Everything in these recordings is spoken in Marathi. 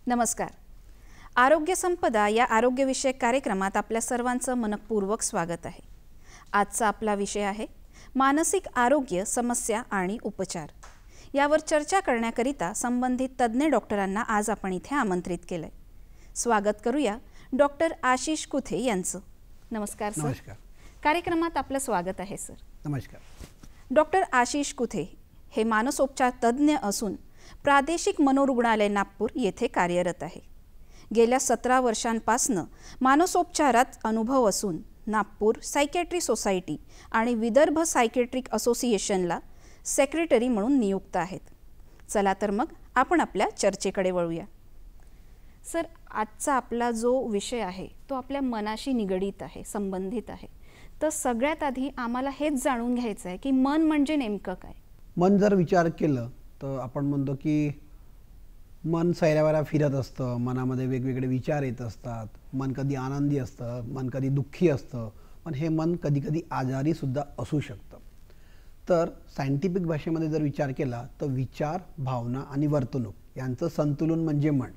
नमस्कार. आरोग्य संपदा या आरोग्यविषयक कार्यक्रमात आपल्या सर्वांचं मनपूर्वक स्वागत आहे. आजचा आपला विषय आहे मानसिक आरोग्य समस्या आणि उपचार. यावर चर्चा करण्याकरिता संबंधित तज्ज्ञ डॉक्टरांना आज आपण इथे आमंत्रित केलंय. स्वागत करूया डॉक्टर आशिष कुथे यांचं. नमस्कार सर. नमस्कार. कार्यक्रमात आपलं स्वागत आहे सर. नमस्कार. डॉक्टर आशिष कुथे हे मानसोपचार तज्ज्ञ असून प्रादेशिक मनोरुग्णालय नागपूर येथे कार्यरत आहे. गेल्या 17 वर्षांपासून मानसोपचारात अनुभव असून नागपूर सायकॅट्री सोसायटी आणि विदर्भ सायकॅट्रिक असोसिएशनला सेक्रेटरी म्हणून नियुक्त आहेत. चला तर मग आपण आपल्या चर्चेकडे वळूया. सर, आजचा आपला जो विषय आहे तो आपल्या मनाशी निगडीत आहे, संबंधित आहे. तर सगळ्यात आधी आम्हाला हेच जाणून घ्यायचं आहे की मन म्हणजे नेमकं काय? मन जर विचार केलं तर आपण म्हणतो की मन सैरावैरा फिरत असतं, मनामध्ये वेगवेगळे विचार येत असतात. मन कधी आनंदी असतं, मन कधी दुःखी असतं, पण हे मन कधी कधी आजारीसुद्धा असू शकतं. तर सायंटिफिक भाषेमध्ये जर विचार केला तर विचार, भावना आणि वर्तणूक यांचं संतुलन म्हणजे मन.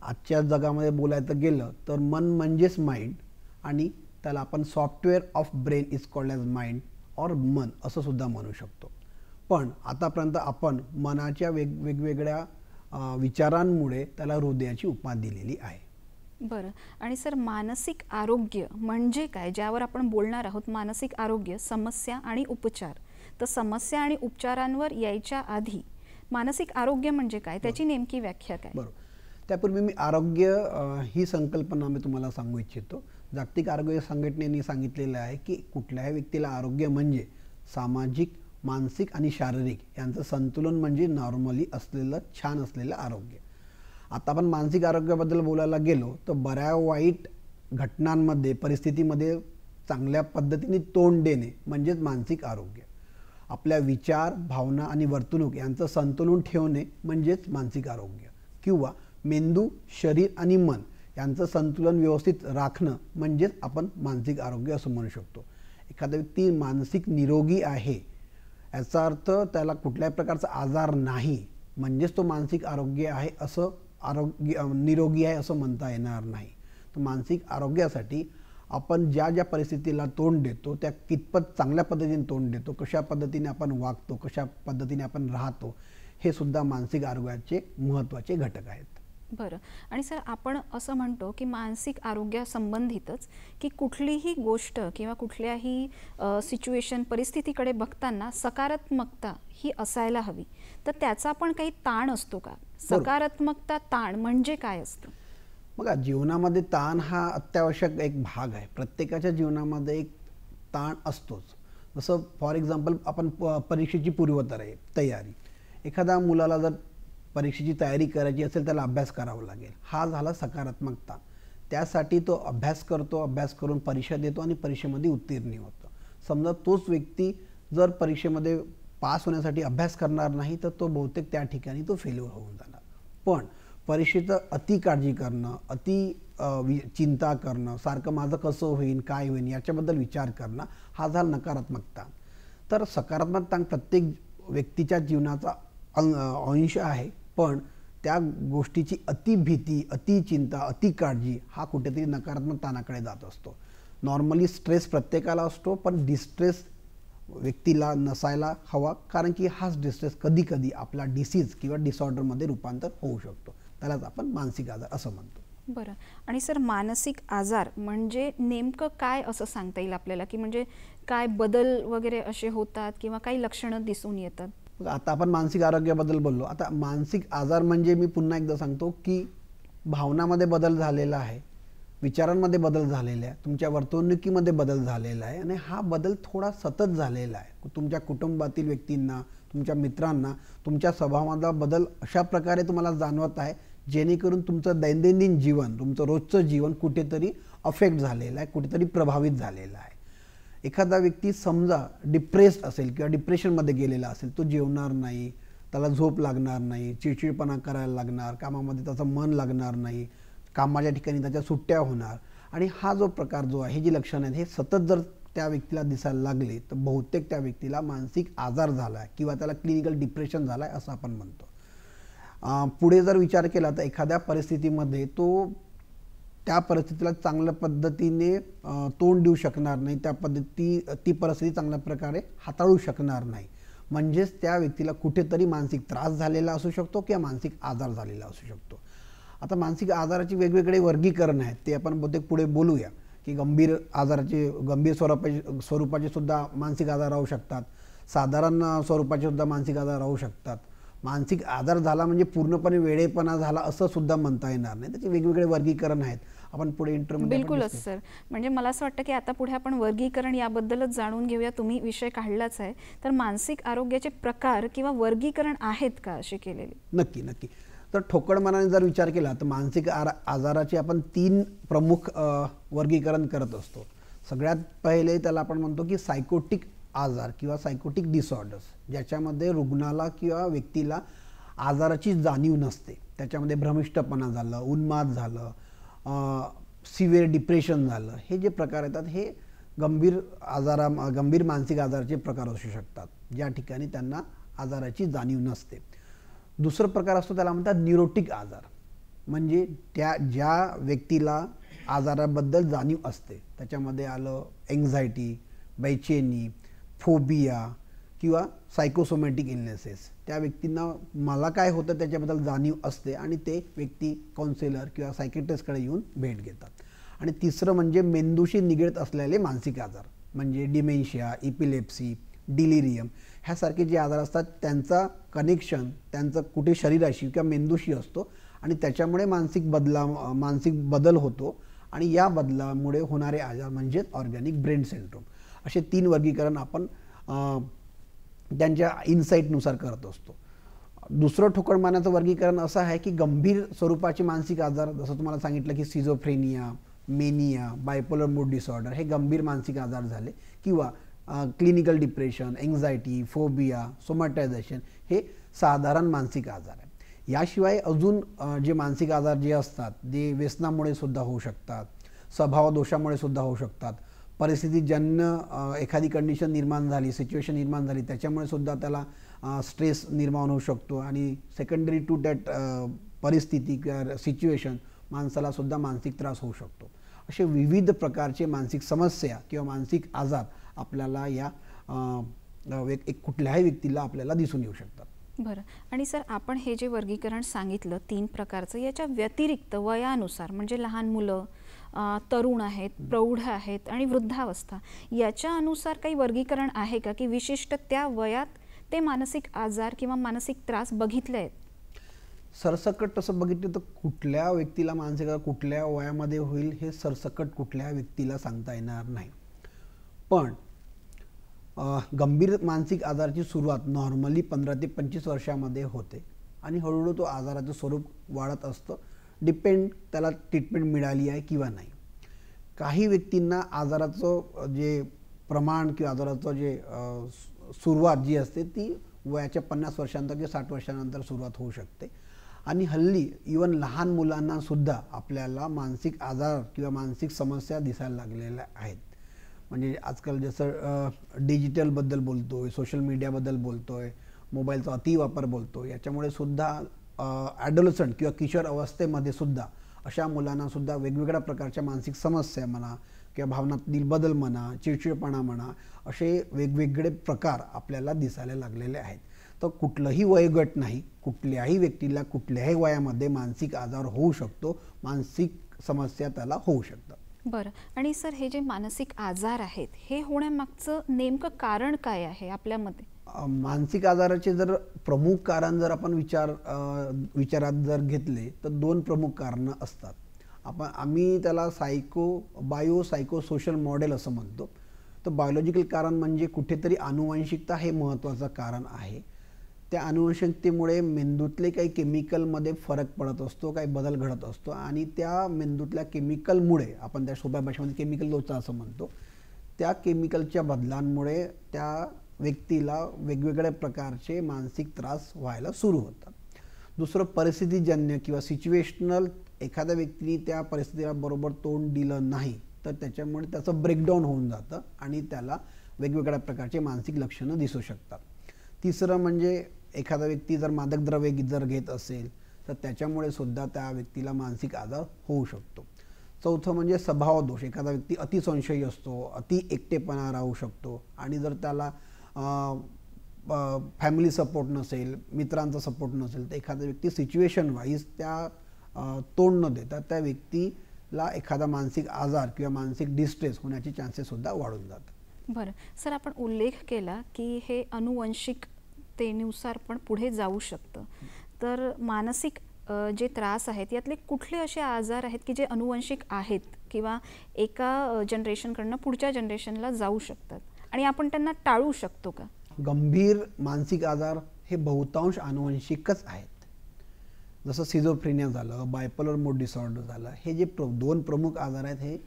आजच्या जगामध्ये बोलायचं गेलं तर मन म्हणजेच माइंड, आणि त्याला आपण software of brain is called as mind or मन असं सुद्धा म्हणू शकतो. पण आतापर्यंत आपण मनाच्या वेगवेगळ्या विचारांमुळे त्याला हृदयाची उपमा दिलेली आहे. बरं. आणि सर, मानसिक आरोग्य म्हणजे काय, ज्यावर आपण बोलणार आहोत? मानसिक आरोग्य, समस्या आणि उपचार. तर समस्या आणि उपचारांवर यायच्या आधी मानसिक आरोग्य म्हणजे काय, त्याची नेमकी व्याख्या काय? बरोबर. त्यापूर्वी मी आरोग्य ही संकल्पना मी तुम्हाला सांगू इच्छितो. जागतिक आरोग्य संघटनेने सांगितलेलं आहे की कुठल्याही व्यक्तीला आरोग्य म्हणजे सामाजिक, मानसिक आणि शारीरिक यांचं संतुलन म्हणजे नॉर्मली असलेलं, छान असलेलं आरोग्य. आता आपण मानसिक आरोग्याबद्दल बोलायला गेलो तर बऱ्या वाईट घटनांमध्ये, परिस्थितीमध्ये चांगल्या पद्धतीने तोंड देणे म्हणजेच मानसिक आरोग्य. आपल्या विचार, भावना आणि वर्तणूक यांचं संतुलन ठेवणे म्हणजेच मानसिक आरोग्य. किंवा मेंदू, शरीर आणि मन यांचं संतुलन व्यवस्थित राखणं म्हणजेच आपण मानसिक आरोग्य असं म्हणू शकतो. एखादा व्यक्ती मानसिक निरोगी आहे याचा अर्थ त्याला कुठल्याही प्रकारचा आजार नाही म्हणजेच तो मानसिक आरोग्य आहे असं निरोगी आहे असं म्हणता येणार नाही. तर मानसिक आरोग्यासाठी आपण ज्या ज्या परिस्थितीला तोंड देतो त्या कितपत चांगल्या पद्धतीने तोंड देतो, कशा पद्धतीने आपण वागतो, कशा पद्धतीने आपण राहतो, हे सुद्धा मानसिक आरोग्याचे महत्त्वाचे घटक आहेत. बरं. आणि सर, आपण असं म्हणतो की मानसिक आरोग्यासंबंधितच की कुठलीही गोष्ट किंवा कुठल्याही सिच्युएशन, परिस्थितीकडे बघताना सकारात्मकता ही असायला हवी. तर त्याचा पण काही ताण असतो का? सकारात्मकता, ताण म्हणजे काय असतं? बघा, जीवनामध्ये ताण हा अत्यावश्यक एक भाग आहे. प्रत्येकाच्या जीवनामध्ये एक ताण असतोच. जसं फॉर एक्झाम्पल आपण परीक्षेची तयारी, एखाद्या मुलाला जर परीक्षेची तयारी करायची असेल त्याला अभ्यास करावा लागेल. हा झाला सकारात्मक ताण. त्यासाठी तो अभ्यास करतो, अभ्यास करून परीक्षा देतो आणि परीक्षेमध्ये उत्तीर्ण होतो. समजा तोच व्यक्ती जर परीक्षेमध्ये पास होण्यासाठी अभ्यास करणार नाही तर तो बहुतेक त्या ठिकाणी तो फेल्युअर होऊन जाणार. पण परीक्षेचं अति काळजी करणं, चिंता करणं, सारखं माझं कसं होईल, काय होईल याच्याबद्दल विचार करणं, हा झाला नकारात्मक ताण. तर सकारात्मक ताण प्रत्येक व्यक्तीच्या जीवनाचा अंश आहे, पण त्या गोष्टीची अति भीती, अति चिंता, अति काळजी हा कुठेतरी नकारात्मक ताणाकडे जात असतो. नॉर्मली स्ट्रेस प्रत्येकाला असतो, पण डिस्ट्रेस व्यक्तीला नसायला हवा, कारण की हाच डिस्ट्रेस कधी कधी आपला डिसीज किंवा डिसऑर्डरमध्ये रूपांतर होऊ शकतो. त्यालाच आपण मानसिक आजार असं म्हणतो. बरं. आणि सर, मानसिक आजार म्हणजे नेमकं काय असं सांगता येईल आपल्याला, की म्हणजे काय बदल वगैरे असे होतात किंवा काही लक्षणं दिसून येतात? आता आपण मानसिक आरोग्याबद्दल बोललो. आता मानसिक आजार म्हणजे मी पुन्हा एकदा सांगतो की भावनामध्ये बदल झालेला आहे, विचारांमध्ये बदल झालेला आहे, तुमच्या वर्तणुकीमध्ये बदल झालेला आहे, आणि हा बदल थोडा सतत झालेला आहे. तुमच्या कुटुंबातील व्यक्तींना, तुमच्या मित्रांना तुमच्या स्वभावामधला बदल अशा प्रकारे तुम्हाला जाणवत आहे जेणेकरून तुमचं दैनंदिन जीवन, तुमचं रोजचं जीवन कुठेतरी अफेक्ट झालेलं आहे, कुठेतरी प्रभावित झालेलं आहे. एखादा व्यक्ती समजा डिप्रेस्ड असेल किंवा डिप्रेशनमध्ये गेलेला असेल, तो जेवणार नाही, त्याला झोप लागणार नाही, चिडचिडपणा करायला लागणार, कामामध्ये त्याचं मन लागणार नाही, कामाच्या ठिकाणी त्याच्या सुट्ट्या होणार. आणि हा जो प्रकार जो आहे, ही जी लक्षणं आहेत, हे सतत जर त्या व्यक्तीला दिसायला लागले तर बहुतेक त्या व्यक्तीला मानसिक आजार झाला आहे किंवा त्याला क्लिनिकल डिप्रेशन झालं आहे असं आपण म्हणतो. पुढे जर विचार केला तर एखाद्या परिस्थितीमध्ये तो त्या परिस्थितीला चांगल्या पद्धतीने तोंड देऊ शकणार नाही, ती परिस्थिती चांगल्या प्रकारे हाताळू शकणार नाही. म्हणजेच त्या व्यक्तीला कुठेतरी मानसिक त्रास झालेला असू शकतो किंवा मानसिक आजार झालेला असू शकतो. आता मानसिक आजाराचे वेगवेगळे वर्गीकरण आहेत, ते आपण बहुतेक पुढे बोलूया की गंभीर स्वरूपाचे सुद्धा मानसिक आजार राहू शकतात, साधारण स्वरूपाचे सुद्धा मानसिक आजार राहू शकतात. मानसिक आजार झाला म्हणजे पूर्णपणे वेडेपणा झाला असं सुद्धा म्हणता येणार नाही. त्याचे वेगवेगळे वर्गीकरण आहेत. आपण पुढे इंटरव्ह्यू बिलकुलच सर. म्हणजे मला असं वाटतं की आता पुढे आपण वर्गीकरण याबद्दलच जाणून घेऊया. तुम्ही विषय काढलाच आहे, तर मानसिक आरोग्याचे प्रकार किंवा वर्गीकरण आहेत का असे केलेले? नक्की. तर ठोकळ मनाने जर विचार केला तर मानसिक आजाराचे आपण 3 प्रमुख वर्गीकरण करत असतो. सगळ्यात पहिले त्याला आपण म्हणतो की सायकोटिक आजार किंवा सायकोटिक डिसऑर्डर्स, ज्याच्यामध्ये रुग्णाला किंवा व्यक्तीला आजाराची जाणीव नसते. त्याच्यामध्ये भ्रमिष्टपणा झालं, उन्माद झालं, सिव्हिअर डिप्रेशन झालं, हे जे प्रकार येतात हे गंभीर मानसिक आजाराचे प्रकार असू शकतात, ज्या ठिकाणी त्यांना आजाराची जाणीव नसते. दुसरा प्रकार असतो त्याला म्हणतात न्यूरोटिक आजार, म्हणजे ज्या व्यक्तीला आजाराबद्दल जाणीव असते. त्याच्यामध्ये आलं एन्झायटी, बेचैनी, फोबिया किंवा सायकोसोमॅटिक इलनेसेस. त्या व्यक्तींना मला काय होतं त्याच्याबद्दल जाणीव असते आणि ते व्यक्ती काउन्सिलर किंवा सायकियाट्रिस्टकडे येऊन भेट घेतात. आणि तिसरं म्हणजे मेंदूशी निगडीत असलेले मानसिक आजार, म्हणजे डिमेन्शिया, इपिलेप्सी, डिलिरियम ह्यासारखे जे आजार असतात त्यांचा कनेक्शन त्यांचं कुठे शरीराशी किंवा मेंदूशी असतो आणि त्याच्यामुळे मानसिक बदल होतो आणि या बदलामुळे होणारे आजार म्हणजे ऑर्गॅनिक ब्रेन सिंड्रोम. असे 3 वर्गीकरण आपण त्यांच्या इन्साईटनुसार करत असतो. दुसरं ठोकळ मानाचं वर्गीकरण असं आहे की गंभीर स्वरूपाचे मानसिक आजार, जसं तुम्हाला सांगितलं की schizophrenia, mania, bipolar mood disorder हे गंभीर मानसिक आजार झाले, किंवा क्लिनिकल डिप्रेशन, एन्झायटी, फोबिया, सोमॅटायझेशन हे साधारण मानसिक आजार आहे. याशिवाय अजून जे मानसिक आजार जे असतात ते व्यसनामुळे सुद्धा होऊ शकतात, स्वभावदोषामुळे सुद्धा होऊ शकतात, परिस्थितीजन्य एखादी कंडिशन निर्माण झाली, सिच्युएशन निर्माण झाली त्याच्यामुळे सुद्धा त्याला स्ट्रेस निर्माण होऊ शकतो आणि सेकंडरी टू दॅट परिस्थिती किंवा सिच्युएशन माणसाला सुद्धा मानसिक त्रास होऊ शकतो. असे विविध प्रकारचे मानसिक समस्या किंवा मानसिक आजार आपल्याला या कुठल्याही व्यक्तीला आपल्याला दिसून येऊ शकतात. बरं. आणि सर आपण हे जे वर्गीकरण सांगितलं 3 प्रकारचं, याच्या व्यतिरिक्त वयानुसार म्हणजे लहान मुलं, तरुण आहेत, प्रौढ आहेत आणि वृद्धावस्था, याच्या अनुसार काही वर्गीकरण आहे का की विशिष्ट त्या वयात ते मानसिक आजार किंवा मानसिक त्रास बघितले आहेत? सरसकट तसं बघितलं तर कुठल्या व्यक्तीला मानसिक आजार कुठल्या वयामध्ये होईल हे सरसकट कुठल्या व्यक्तीला सांगता येणार नाही. पण गंभीर मानसिक आजाराची सुरुवात नॉर्मली 15 ते 25 वर्षामध्ये होते आणि हळूहळू तो आजाराचं स्वरूप वाढत असतं, डिपेंड त्याला ट्रीटमेंट मिळाली आहे किंवा नाही. काही व्यक्तींना आजाराचं जे प्रमाण किंवा आजाराचं जे सुरुवात जी असते ती वयाच्या 50 वर्षानंतर किंवा 60 वर्षानंतर सुरुवात होऊ शकते. आणि हल्ली इवन लहान मुलांना सुद्धा आपल्याला मानसिक आजार किंवा मानसिक समस्या दिसायला लागलेल्या आहेत. म्हणजे आजकाल जसं डिजिटलबद्दल बोलतोय, सोशल मीडियाबद्दल बोलतोय, मोबाईलचा अतिवापर बोलतोय, याच्यामुळे सुद्धा ॲडोलसंट किंवा किशोर अवस्थेमध्ये सुद्धा अशा मुलांना सुद्धा वेगवेगळ्या प्रकारच्या मानसिक समस्या म्हणा किंवा भावनातील बदल म्हणा, चिडचिडपणा म्हणा, असे वेगवेगळे प्रकार आपल्याला दिसायला लागलेले आहेत. तर कुठलंही वयोगट नाही, कुठल्याही व्यक्तीला कुठल्याही वयामध्ये मानसिक आजार होऊ शकतो, मानसिक समस्या त्याला होऊ शकतात. बरं. आणि सर हे जे मानसिक आजार आहेत हे होण्यामागचं नेमकं कारण काय आहे आपल्या मते? मानसिक आजाराचे जर प्रमुख कारण जर आपण विचारात जर घेतले तर 2 प्रमुख कारणं असतात. आम्ही त्याला सायको सोशल मॉडेल असं म्हणतो. तर बायोलॉजिकल कारण म्हणजे कुठेतरी आनुवंशिकता हे महत्त्वाचं कारण आहे. त्या अनुवंशिकतेमुळे मेंदूतले काही केमिकलमध्ये फरक पडत असतो, काही बदल घडत असतो आणि त्या मेंदूतल्या केमिकलमुळे, आपण त्या सोप्या भाषेमध्ये केमिकल लोचा असं म्हणतो, त्या केमिकलच्या बदलांमुळे त्या व्यक्तीला वेगवेगळ्या प्रकारचे मानसिक त्रास व्हायला सुरू होतात. दुसरं परिस्थितीजन्य किंवा सिच्युएशनल, एखाद्या व्यक्तीने त्या परिस्थितीला बरोबर तोंड दिलं नाही तर त्याच्यामुळे त्याचं ब्रेकडाऊन होऊन जातं आणि त्याला वेगवेगळ्या प्रकारचे मानसिक लक्षणं दिसू शकतात. तिसरं म्हणजे एखादा व्यक्ती जर मादक द्रव्ये जर घेत असेल तर त्याच्यामुळे सुद्धा त्या व्यक्तीला मानसिक आजार होऊ शकतो. चौथं म्हणजे स्वभावदोष. एखादा व्यक्ती अतिसंशयी असतो, अति एकटेपणा राहू शकतो आणि जर त्याला फॅमिली सपोर्ट नसेल, मित्रांचा सपोर्ट नसेल तर एखादा व्यक्ती सिच्युएशन वाईज त्या तोंड न देता त्या व्यक्तीला एखादा मानसिक आजार किंवा मानसिक डिस्ट्रेस होण्याचे चान्सेससुद्धा वाढून जातात. बरं सर, आपण उल्लेख केला की हे अनुवंशिकतेनुसार पण पुढे जाऊ शकतं. तर मानसिक जे त्रास आहेत यातले कुठले असे आजार आहेत की जे अनुवंशिक आहेत किंवा एका जनरेशनकडनं पुढच्या जनरेशनला जाऊ शकतात आणि आपण त्यांना टाळू शकतो का? गंभीर मानसिक आजार हे बहुतांश अनुवंशिकच आहेत. जसं सिझोफ्रेनिया झालं, बायपोलर मूड डिसऑर्डर झालं, हे जे दोन प्रमुख आजार आहेत हे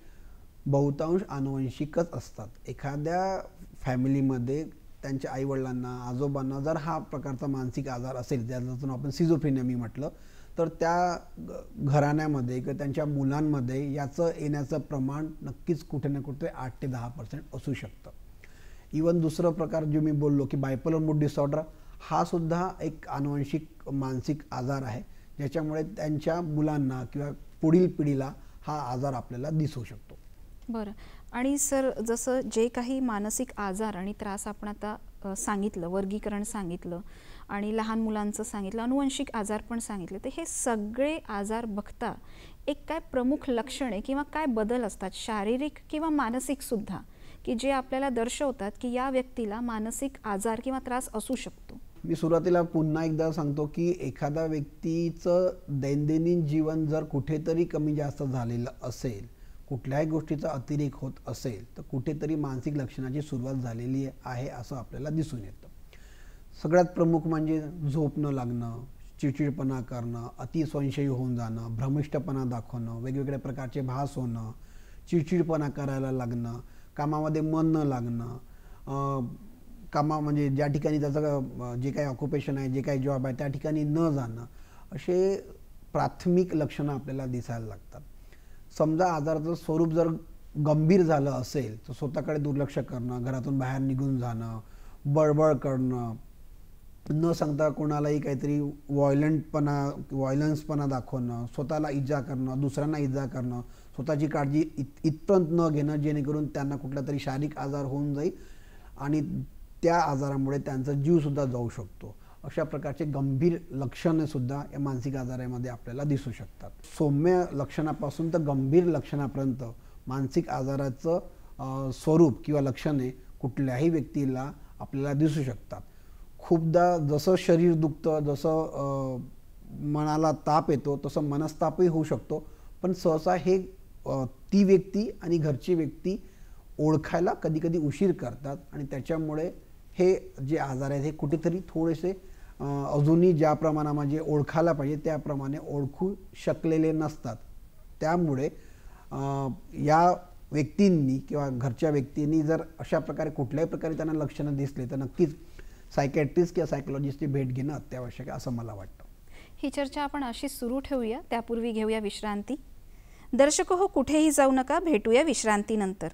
बहुतांश अनुवंशिकच असतात. एखाद्या फॅमिलीमध्ये त्यांच्या आईवडिलांना, आजोबांना जर हा प्रकारचा मानसिक आजार असेल, ज्याचं आपण सिझोफ्रेनिया मी म्हटलं, तर त्या घराण्यामध्ये किंवा त्यांच्या मुलांमध्ये याचं येण्याचं प्रमाण नक्कीच कुठे ना कुठे 8 ते 10% असू शकतं. इवन दुसरं प्रकार जो मी बोललो की बायपोलर मूड डिसऑर्डर, हा सुद्धा एक अनुवंशिक मानसिक आजार आहे ज्याच्यामुळे त्यांच्या मुलांना किंवा पुढील पिढीला हा आजार आपल्याला दिसू शकतो. बरं. आणि सर, जसं जे काही मानसिक आजार आणि त्रास आपण आता सांगितलं, वर्गीकरण सांगितलं आणि लहान मुलांचं सांगितलं, अनुवंशिक आजार पण सांगितले, तर हे सगळे आजार बघता एक काय प्रमुख लक्षणे किंवा काय बदल असतात शारीरिक किंवा मानसिक सुद्धा की जे आपल्याला दर्शवतात की या व्यक्तीला मानसिक आजार किंवा त्रास असू शकतो? मी सुरुवातीला पुन्हा एकदा सांगतो की एखादा व्यक्तीचं दैनंदिन जीवन जर कुठेतरी कमी जास्त झालेलं असेल, कुठल्याही गोष्टीचा अतिरेक होत असेल, तर कुठेतरी मानसिक लक्षणाची सुरुवात झालेली आहे असं आपल्याला दिसून येतं. सगळ्यात प्रमुख म्हणजे झोप न लागणं, चिडचिडपणा करणं, अतिसंशयी होऊन जाणं, भ्रमिष्टपणा दाखवणं, वेगवेगळ्या प्रकारचे भास होणं, चिडचिडपणा करायला लागणं, कामामध्ये मन न लागणं, म्हणजे ज्या ठिकाणी त्याचं जे काही ऑक्युपेशन आहे, जे काही जॉब आहे त्या ठिकाणी न जाणं, असे प्राथमिक लक्षणं आपल्याला दिसायला लागतात. समजा आजाराचं स्वरूप जर गंभीर झालं असेल तर स्वतःकडे दुर्लक्ष करणं, घरातून बाहेर निघून जाणं, बळबळ करणं, न सांगता कोणालाही काहीतरी व्हायलन्सपणा दाखवणं, स्वतःला इजा करणं, दुसऱ्यांना इजा करणं, स्वतःची काळजी इथपर्यंत न घेणं जेणेकरून त्यांना कुठला तरी शारीरिक आजार होऊन जाईल आणि त्या आजारामुळे त्यांचा जीवसुद्धा जाऊ शकतो. अशा प्रकारचे गंभीर लक्षणेसुद्धा या मानसिक आजारामध्ये आपल्याला दिसू शकतात. सौम्य लक्षणापासून तर गंभीर लक्षणापर्यंत मानसिक आजाराचं स्वरूप किंवा लक्षणे कुठल्याही व्यक्तीला आपल्याला दिसू शकतात. खूपदा जसं शरीर दुखतं, जसं मनाला ताप येतो, तसं मनस्तापही होऊ शकतो. पण सहसा हे ती व्यक्ती आणि घरची व्यक्ती ओळखायला कधी कधी उशीर करतात आणि त्याच्यामुळे हे जे आजार आहेत हे कुठेतरी थोडेसे अजूनही ज्या प्रमाणामध्ये ओळखायला पाहिजे त्याप्रमाणे ओळखू शकलेले नसतात. त्यामुळे या व्यक्तींनी किंवा घरच्या व्यक्तींनी जर अशा प्रकारे कुठल्याही प्रकारे त्यांना लक्षणं दिसले तर नक्कीच सायकॅट्रिस्ट किंवा सायकोलॉजिस्टची भेट घेणं अत्यावश्यक आहे असं मला वाटतं. ही चर्चा आपण अशी सुरू ठेवूया, त्यापूर्वी घेऊया विश्रांती. दर्शक हो, कुठेही जाऊ नका, भेटूया विश्रांतीनंतर.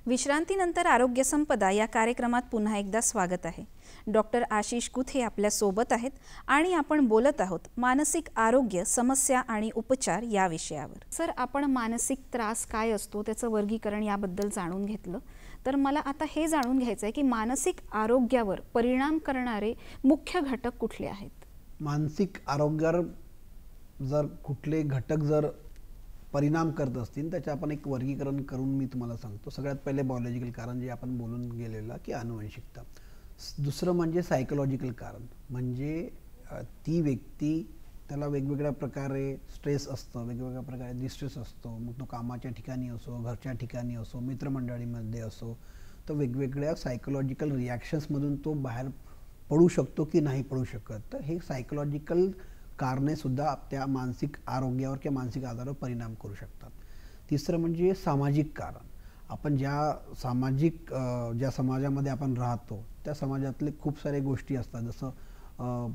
विश्रांतीनंतर आरोग्य संपदा या कार्यक्रमात पुन्हा एकदा स्वागत आहे. डॉक्टर आशिष कुथे आपल्या सोबत आहेत आणि आपण बोलत आहोत मानसिक आरोग्य, समस्या आणि उपचार या विषयावर. सर, आपण मानसिक त्रास काय असतो त्याचं वर्गीकरण याबद्दल जाणून घेतलं. तर मला आता हे जाणून घ्यायचं आहे की मानसिक आरोग्यावर परिणाम करणारे मुख्य घटक कुठले आहेत? मानसिक आरोग्यावर जर कुठले घटक जर परिणाम करत असतील त्याचे आपण एक वर्गीकरण करून मी तुम्हाला सांगतो. सगळ्यात पहिले बायोलॉजिकल कारण जे आपण बोलून गेलेलं की अनुवंशिकता. दुसरं म्हणजे सायकोलॉजिकल कारण, म्हणजे ती व्यक्ती त्याला वेगवेगळ्या प्रकारे स्ट्रेस असतं, वेगवेगळ्या प्रकारे डिस्ट्रेस असतो. मग तो कामाच्या ठिकाणी असो, घरच्या ठिकाणी असो, मित्रमंडळीमध्ये असो, तर वेगवेगळ्या सायकोलॉजिकल रिॲक्शन्समधून तो बाहेर पडू शकतो की नाही पडू शकत. तर हे सायकोलॉजिकल कारणे सुद्धा त्या मानसिक आरोग्यावर किंवा मानसिक आजारावर परिणाम करू शकतात. तिसरं म्हणजे सामाजिक कारण. आपण ज्या समाजामध्ये आपण राहतो त्या समाजातले खूप सारे गोष्टी असतात, जसं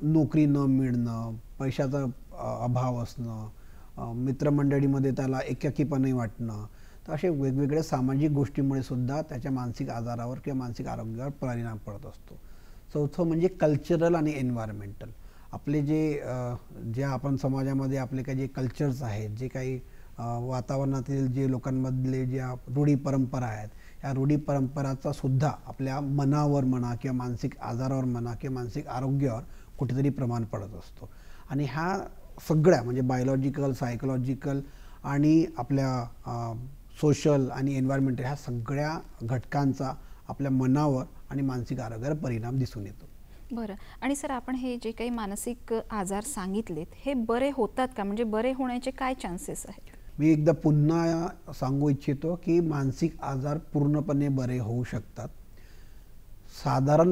नोकरी न मिळणं, पैशाचा अभाव असणं, मित्रमंडळीमध्ये त्याला एकाकीपणे वाटणं, तर असे वेगवेगळ्या सामाजिक गोष्टीमुळे सुद्धा त्याच्या मानसिक आजारावर किंवा मानसिक आरोग्यावर परिणाम पडत असतो. चौथं म्हणजे कल्चरल आणि एन्व्हायरमेंटल. आपले जे आपण समाजामध्ये आपले काही जे कल्चर्स आहेत, जे काही वातावरणातील जे लोकांमधले ज्या रूढी परंपरा आहेत, या रूढी परंपराचा सुद्धा आपल्या मनावर म्हणा किंवा मानसिक आजारावर म्हणा किंवा मानसिक आरोग्यावर कुठेतरी प्रमाण पडत असतो. आणि ह्या सगळ्या म्हणजे बायोलॉजिकल, सायकोलॉजिकल आणि आपल्या सोशल आणि एन्व्हायरमेंटल ह्या सगळ्या घटकांचा आपल्या मनावर आणि मानसिक आरोग्यावर परिणाम दिसून येतो. बरं. आणि सर, आपण हे जे काही मानसिक आजार सांगितलेत हे बरे होतात का? म्हणजे बरे होण्याचे काय चान्सेस आहेत? मी एकदा पुन्हा सांगू इच्छितो की मानसिक आजार पूर्णपणे बरे होऊ शकतात. साधारण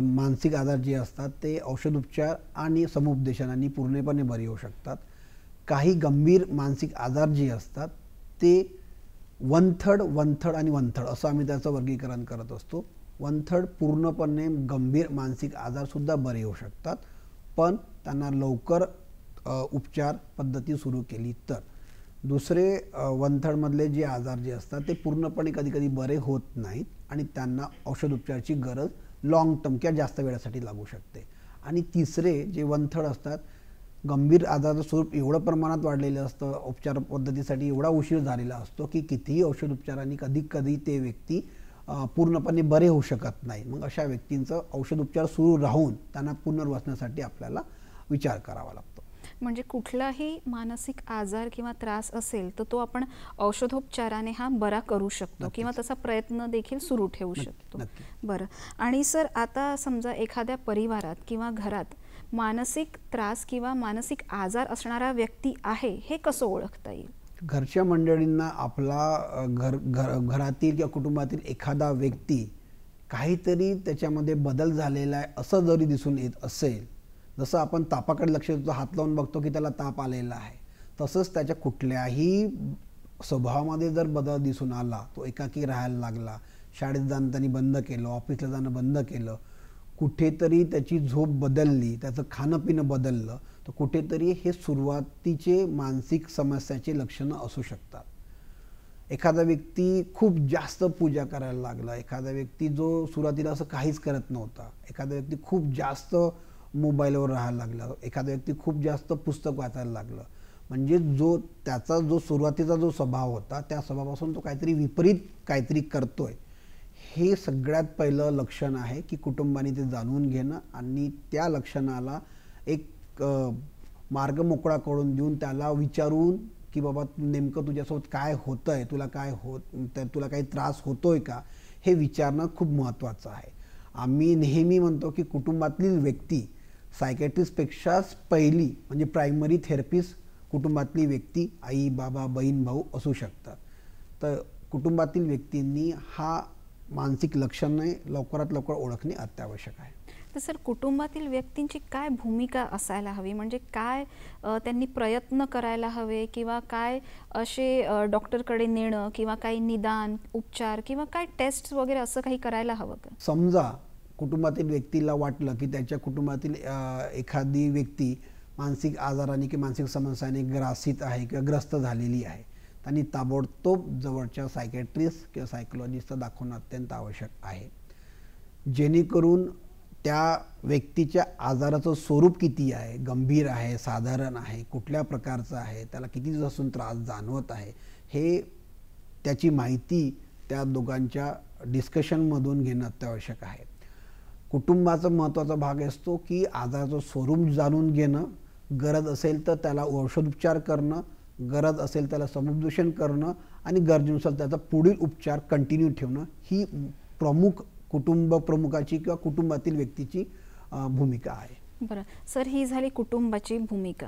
मानसिक आजार जे असतात ते औषधोपचार आणि समुपदेशनाने पूर्णपणे बरे होऊ शकतात. काही गंभीर मानसिक आजार जे असतात ते 1/3 आणि 1/3 असं आम्ही त्याचं वर्गीकरण करत असतो. 1/3 पूर्णपणे गंभीर मानसिक आजारसुद्धा बरे होऊ शकतात, पण त्यांना लवकर उपचार पद्धती सुरू केली तर. दुसरे 1/3 मधले जे आजार जे असतात ते पूर्णपणे कधी कधी बरे होत नाहीत आणि त्यांना औषधोपचाराची गरज लॉंग टर्म किंवा जास्त वेळासाठी लागू शकते. आणि तिसरे जे 1/3 असतात, गंभीर आजाराचं स्वरूप एवढं प्रमाणात वाढलेलं असतं, उपचार पद्धतीसाठी एवढा उशीर झालेला असतो की कितीही औषधोपचारांनी कधी कधी ते व्यक्ती पूर्णपणे बरे होऊ शकत नाही. मग अशा व्यक्तींचं औषधोपचार सुरू राहून त्यांना पुनर्वसण्यासाठी आपल्याला विचार करावा लागतो. म्हणजे कुठलाही मानसिक आजार किंवा त्रास असेल तर तो आपण औषधोपचाराने हा बरा करू शकतो किंवा तसा प्रयत्न देखील सुरू ठेवू शकतो. बरं. आणि सर, आता समजा एखाद्या परिवारात किंवा घरात मानसिक त्रास किंवा मानसिक आजार असणारा व्यक्ती आहे, हे कसं ओळखता येईल? घरच्या मंडळींना आपला घरातील किंवा कुटुंबातील एखादा व्यक्ती काहीतरी त्याच्यामध्ये बदल झालेला आहे असं जरी दिसून येत असेल, जसं आपण तापाकडे लक्ष देतो, हात लावून बघतो की त्याला ताप आलेला आहे, तसंच त्याच्या कुठल्याही स्वभावामध्ये जर बदल दिसून आला, तो एकाकी राहायला लागला, शाळेत जाणं त्यांनी बंद केलं, ऑफिसला जाणं बंद केलं, कुठेतरी त्याची झोप बदलली, त्याचं खाणं पिणं बदललं, तर कुठेतरी हे सुरुवातीचे मानसिक समस्याचे लक्षणं असू शकतात. एखादा व्यक्ती खूप जास्त पूजा करायला लागला, एखादा व्यक्ती जो सुरुवातीला असं काहीच करत नव्हता, एखादा व्यक्ती खूप जास्त मोबाईलवर राहायला लागला, एखादा व्यक्ती खूप जास्त पुस्तक वाचायला लागलं, म्हणजे त्याचा जो सुरुवातीचा जो स्वभाव होता त्या स्वभावापासून तो काहीतरी विपरीत काहीतरी करतोय, हे सगळ्यात पहिलं लक्षण आहे की कुटुंबाने ते जाणून घेणं आणि त्या लक्षणाला एक मार्ग मोकळा करून देऊन त्याला विचारून की बाबा नेमकं तुझ्यासोबत काय होतंय, तुला काही त्रास होतोय का, हे विचारणं खूप महत्त्वाचं आहे. आम्ही नेहमी म्हणतो की कुटुंबातील व्यक्ती सायकॅट्रिस्टपेक्षाच पहिली म्हणजे प्रायमरी थेरपिस्ट कुटुंबातली व्यक्ती आई, बाबा, बहीण, भाऊ असू शकतात. तर कुटुंबातील व्यक्तींनी हा मानसिक लक्षणे लवकरात लवकर ओळखणे अत्यावश्यक आहे. तर सर, कुटुंबातील व्यक्तींची काय भूमिका असायला हवी? म्हणजे काय त्यांनी प्रयत्न करायला हवे किंवा काय असे डॉक्टरकडे नेणं किंवा काही निदान, उपचार किंवा काय टेस्ट वगैरे असं काही करायला हवं का? समजा कुटुंबातील व्यक्तीला वाटलं की त्याच्या कुटुंबातील एखादी व्यक्ती मानसिक आजाराने किंवा मानसिक समस्याने ग्रासित आहे किंवा ग्रस्त झालेली आहे, त्यांनी ताबडतोब जवळच्या सायकॅट्रिस्ट किंवा सायकोलॉजिस्टला दाखवणं अत्यंत आवश्यक आहे, जेणेकरून त्या व्यक्तीच्या आजाराचं स्वरूप किती आहे, गंभीर आहे, साधारण आहे, कुठल्या प्रकारचं आहे, त्याला किती दिवसापासून त्रास जाणवत आहे, हे त्याची माहिती त्या दोघांच्या डिस्कशनमधून घेणं अत्यावश्यक आहे. कुटुंबाचा महत्त्वाचा भाग असतो की आजाराचं स्वरूप जाणून घेणं, गरज असेल तर त्याला औषधोपचार करणं, गरज असेल त्याला समुपदेशन करणं आणि गरजेनुसार त्याचा पुढील उपचार कंटिन्यू ठेवणं, ही कुटुंब प्रमुखाची किंवा कुटुंबातील व्यक्तीची भूमिका आहे. बरं सर, ही झाली कुटुंबाची भूमिका,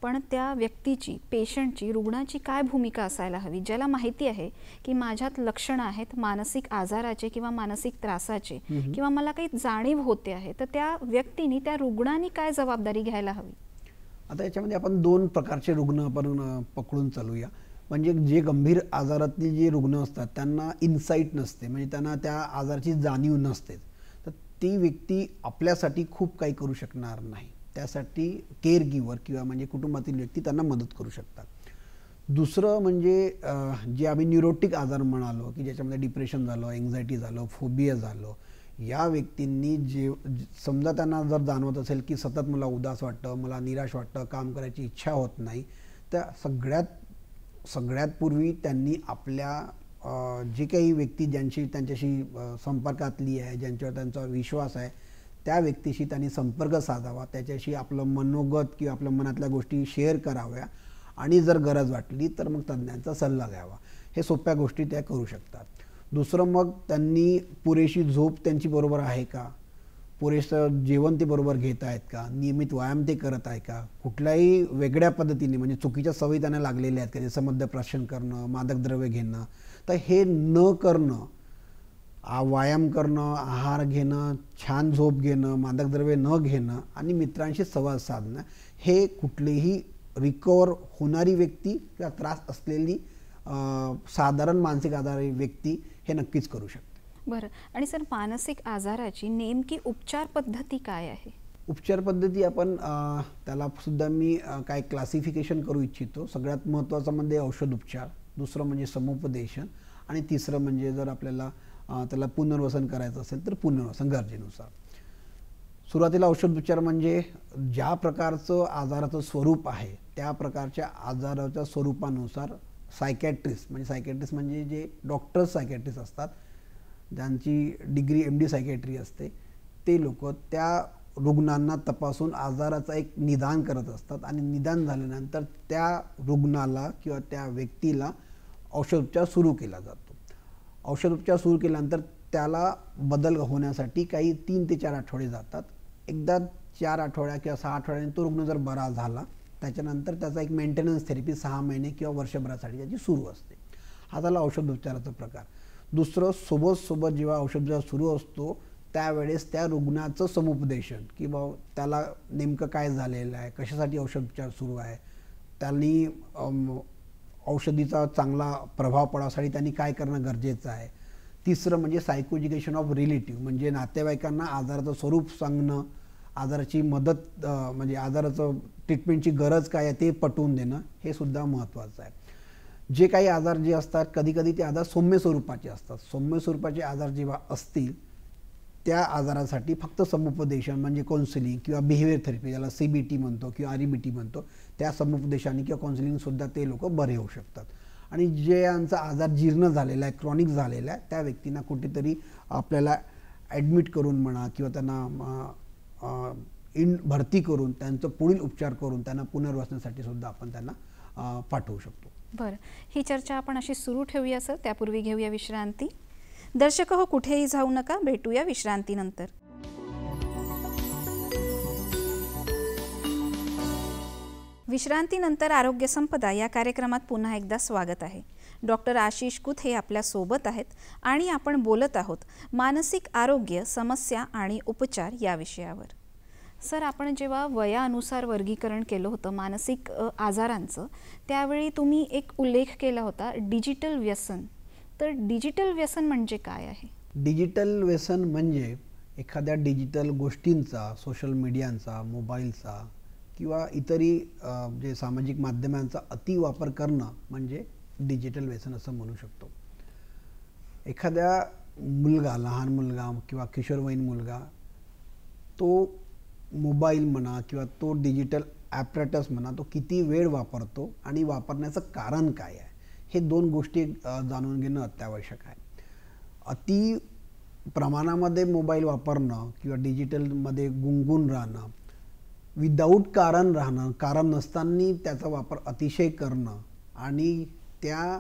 पण त्या व्यक्तीची, पेशंटची, रुग्णाची काय भूमिका असायला हवी? ज्याला माहिती आहे की माझ्यात लक्षणं आहेत मानसिक आजाराचे किंवा मानसिक त्रासाचे किंवा मला काही जाणीव होते आहे, तर त्या व्यक्तीने, त्या रुग्णाने काय जबाबदारी घ्यायला हवी? आता याच्यामध्ये आपण 2 प्रकारचे रुग्ण आपण पकडून चालूया. म्हणजे जे गंभीर आजारातली जे रुग्ण असतात त्यांना इन्साईट नसते, म्हणजे त्यांना त्या आजाराची जाणीव नसते, तर ती व्यक्ती आपल्यासाठी खूप काही करू शकणार नाही. त्यासाठी केअर गिव्हर किंवा म्हणजे कुटुंबातील व्यक्ती त्यांना मदत करू शकतात. दुसरं म्हणजे जे आम्ही न्यूरोटिक आजार म्हणालो की ज्याच्यामध्ये डिप्रेशन झालं, एन्झायटी झालं, फोबिया झालं, या व्यक्तींनी समजा त्यांना जर जाणवत असेल की सतत मला उदास वाटतं, मला निराश वाटतं, काम करायची इच्छा होत नाही, तर सगळ्यात पूर्वी त्यांनी आपल्या जे काही व्यक्ती त्यांच्याशी संपर्कातली आहे, ज्यांच्यावर त्यांचा विश्वास आहे, त्या व्यक्तीशी त्यांनी संपर्क साधावा, त्याच्याशी आपलं मनोगत किंवा आपल्या मनातल्या गोष्टी शेअर कराव्या आणि जर गरज वाटली तर मग तज्ज्ञांचा सल्ला घ्यावा. हे सोप्या गोष्टी त्या करू शकतात. दुसरं, मग त्यांनी पुरेशी झोप त्यांची बरोबर आहे का, पुरेसं जेवण ते बरोबर घेत आहेत का, नियमित व्यायाम ते करत आहे का, कुठल्याही वेगळ्या पद्धतीने म्हणजे चुकीच्या सवयी त्यांना लागलेल्या आहेत का, जसं मद्यप्राशन करणं, मादक द्रव्य घेणं, तर हे न करणं, व्यायाम करणं, आहार घेणं, छान झोप घेणं, मादक द्रव्य न घेणं आणि मित्रांशी संवाद साधणं, हे कुठलीही रिकवर होणारी व्यक्ती किंवा त्रास असलेली साधारण मानसिक आजारी व्यक्ती हे नक्कीच करू शकते. बरं. आणि सर, मानसिक आजाराची नेमकी उपचार पद्धती काय आहे? उपचार पद्धती आपण त्याला सुद्धा मी काय क्लासिफिकेशन करू इच्छितो. सगळ्यात महत्त्वाचं म्हणजे औषधोपचार, दुसरं म्हणजे समुपदेशन आणि तिसरं म्हणजे जर आपल्याला त्याला पुनर्वसन करायचं असेल तर पुनर्वसन गरजेनुसार. सुरुवातीला औषधोपचार म्हणजे ज्या प्रकारचं आजाराचं स्वरूप आहे त्या प्रकारच्या आजाराच्या स्वरूपानुसार सायकॅट्रिस्ट म्हणजे जे डॉक्टर्स सायकॅट्रिस्ट असतात, ज्यांची डिग्री MD सायकॅट्री असते, ते लोक त्या रुग्णांना तपासून आजाराचा एक निदान करत असतात आणि निदान झाल्यानंतर त्या रुग्णाला किंवा त्या व्यक्तीला औषधोपचार सुरू केला जातो. औषधोपचार सुरू केल्यानंतर त्याला बदल होण्यासाठी काही 3 ते 4 आठवडे जातात. एकदा 4 आठवड्या किंवा 6 आठवड्याने तो रुग्ण जर बरा झाला, त्याच्यानंतर त्याचा एक मेंटेनन्स थेरपी 6 महिने किंवा वर्षभरासाठी त्याची सुरू असते. हा झाला औषधोपचाराचा प्रकार. दुसरं, सोबत जेव्हा औषधोपचार सुरू असतो त्यावेळेस त्या रुग्णाचं समुपदेशन की बाबा त्याला नेमकं काय झालेलं आहे, कशासाठी औषधोपचार सुरू आहे, त्यांनी औषधीचा चांगला प्रभाव पडासाठी त्यांनी काय करणं गरजेचं आहे. तिसरं म्हणजे सायकोएज्युकेशन ऑफ रिलेटिव्ह, म्हणजे नातेवाईकांना आजाराचं स्वरूप सांगणं, आजाराची मदत म्हणजे आजाराचं ट्रीटमेंटची गरज काय आहे ते पटवून देणं, हे सुद्धा महत्त्वाचं आहे. जे काही आजार जे असतात कधी ते आजार सौम्य स्वरूपाचे असतात. सौम्य स्वरूपाचे आजार जेव्हा असतील त्या आजारासाठी फक्त समुपदेशन म्हणजे काउन्सिलिंग किंवा बिहेवियर थेरपी, ज्याला CBT म्हणतो किंवा REBT म्हणतो, त्या समुपदेशाने किंवा काउन्सिलिंगसुद्धा ते लोक बरे होऊ शकतात. आणि जे यांचा आजार जीर्ण झालेला आहे, क्रॉनिक झालेला आहे, त्या व्यक्तींना कुठेतरी आपल्याला ॲडमिट करून म्हणा किंवा त्यांना भरती करून त्यांचं पुढील उपचार करून त्यांना पुनर्वसनासाठी सुद्धा आपण त्यांना पाठवू शकतो. बरं, ही चर्चा आपण अशी सुरू ठेवूया सर. त्यापूर्वी घेऊया विश्रांती. दर्शक हो, कुठेही जाऊ नका, भेटूया विश्रांतीनंतर. विश्रांतीनंतर आरोग्य संपदा या कार्यक्रमात पुन्हा एकदा स्वागत आहे. डॉक्टर आशिष कुथे आपल्या सोबत आहेत आणि आपण बोलत आहोत मानसिक आरोग्य, समस्या आणि उपचार या विषयावर. सर, आपण जेव्हा वयानुसार वर्गीकरण केलं होतं मानसिक आजारांचं, त्यावेळी तुम्ही एक उल्लेख केला होता डिजिटल व्यसन. तर डिजिटल व्यसन म्हणजे काय आहे? डिजिटल व्यसन म्हणजे एखाद्या डिजिटल गोष्टींचा, सोशल मीडियाचा, मोबाईलचा किंवा इतरही जे सामाजिक माध्यमांचा अतिवापर करणं म्हणजे डिजिटल व्यसन असं म्हणू शकतो. एखाद्या मुलगा, लहान मुलगा किंवा किशोरवयीन मुलगा, तो मोबाईल म्हणा किंवा तो डिजिटल ॲपरेटस म्हणा, तो किती वेळ वापरतो आणि वापरण्याचं कारण काय आहे, हे 2 गोष्टी जाणून घेणं अत्यावश्यक आहे. अति प्रमाणामध्ये मोबाईल वापरणं किंवा डिजिटलमध्ये गुंगून राहणं, विदाऊट कारण राहणं, कारण नसताना त्याचा वापर अतिशय करणं आणि त्या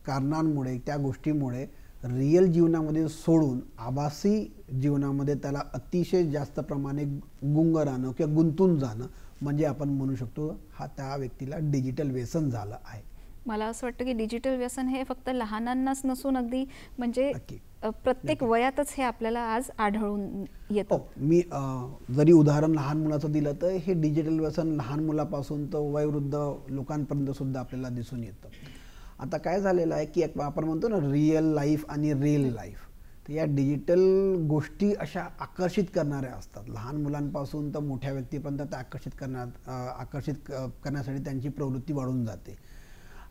कारणांमुळे, त्या गोष्टीमुळे रिअल जीवनामध्ये सोडून आभासी जीवनामध्ये त्याला अतिशय जास्त प्रमाणे गुंग राहणं किंवा गुंतून जाणं म्हणजे आपण म्हणू शकतो हा त्या व्यक्तीला डिजिटल व्यसन झालं आहे. मला असं वाटतं की डिजिटल व्यसन हे फक्त लहानांनाच नसून अगदी म्हणजे प्रत्येक वयातच हे आपल्याला आज आढळून येतं. मी जरी उदाहरण लहान मुलाचं दिलं तर हे डिजिटल व्यसन लहान मुलापासून तर वयोवृद्ध लोकांपर्यंत सुद्धा आपल्याला दिसून येतं. आता काय झालेलं आहे की आपण म्हणतो ना रिअल लाईफ आणि रिअल लाईफ, तर या डिजिटल गोष्टी अशा आकर्षित करणाऱ्या असतात. लहान मुलांपासून तर मोठ्या व्यक्तीपर्यंत त्या आकर्षित करण्यासाठी त्यांची प्रवृत्ती वाढून जाते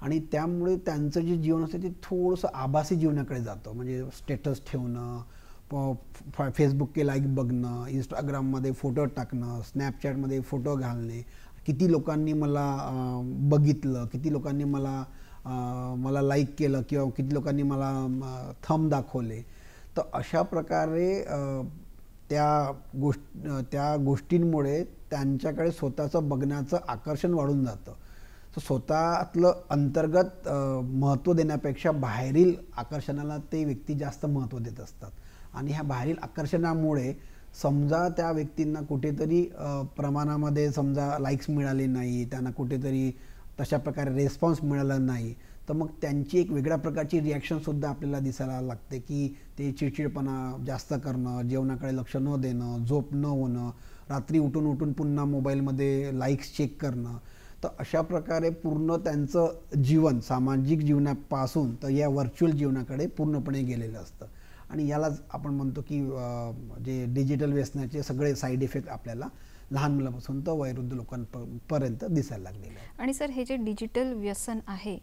आणि त्यामुळे त्यांचं जे जीवन असतं ते थोडंसं आभासी जीवनाकडे जातं. म्हणजे स्टेटस ठेवणं, फेसबुकचे लाईक बघणं, इंस्टाग्राममध्ये फोटो टाकणं, स्नॅपचॅटमध्ये फोटो घालणे, किती लोकांनी मला बघितलं, किती लोकांनी मला लाईक केलं किंवा किती लोकांनी मला थंब दाखवले. तर अशा प्रकारे त्या गोष्टींमुळे त्यांच्याकडे स्वतःचं बघण्याचं आकर्षण वाढून जातं. तर स्वतःतलं अंतर्गत महत्त्व देण्यापेक्षा बाहेरील आकर्षणाला ते व्यक्ती जास्त महत्त्व देत असतात. आणि ह्या बाहेरील आकर्षणामुळे समजा त्या व्यक्तींना कुठेतरी प्रमाणामध्ये समजा लाईक्स मिळाले नाही, त्यांना कुठेतरी तशा प्रकारे रेस्पॉन्स मिळाला नाही, तर मग त्यांची एक वेगळ्या प्रकारची रिॲक्शनसुद्धा आपल्याला दिसायला लागते की ते चिडचिडपणा जास्त करणं, जेवणाकडे लक्ष न देणं, झोप न होणं, रात्री उठून पुन्हा मोबाईलमध्ये लाईक्स चेक करणं. तर अशा प्रकारे पूर्ण त्यांचं जीवन सामाजिक जीवनापासून तर या व्हर्च्युअल जीवनाकडे पूर्णपणे गेलेलं असतं. आणि यालाच आपण म्हणतो की जे डिजिटल व्यसनाचे सगळे साईड इफेक्ट आपल्याला लहान मुलापासून तर वयोवृद्ध लोकांपर्यंत दिसायला लागलेलं आहे. आणि सर, हे जे डिजिटल व्यसन आहे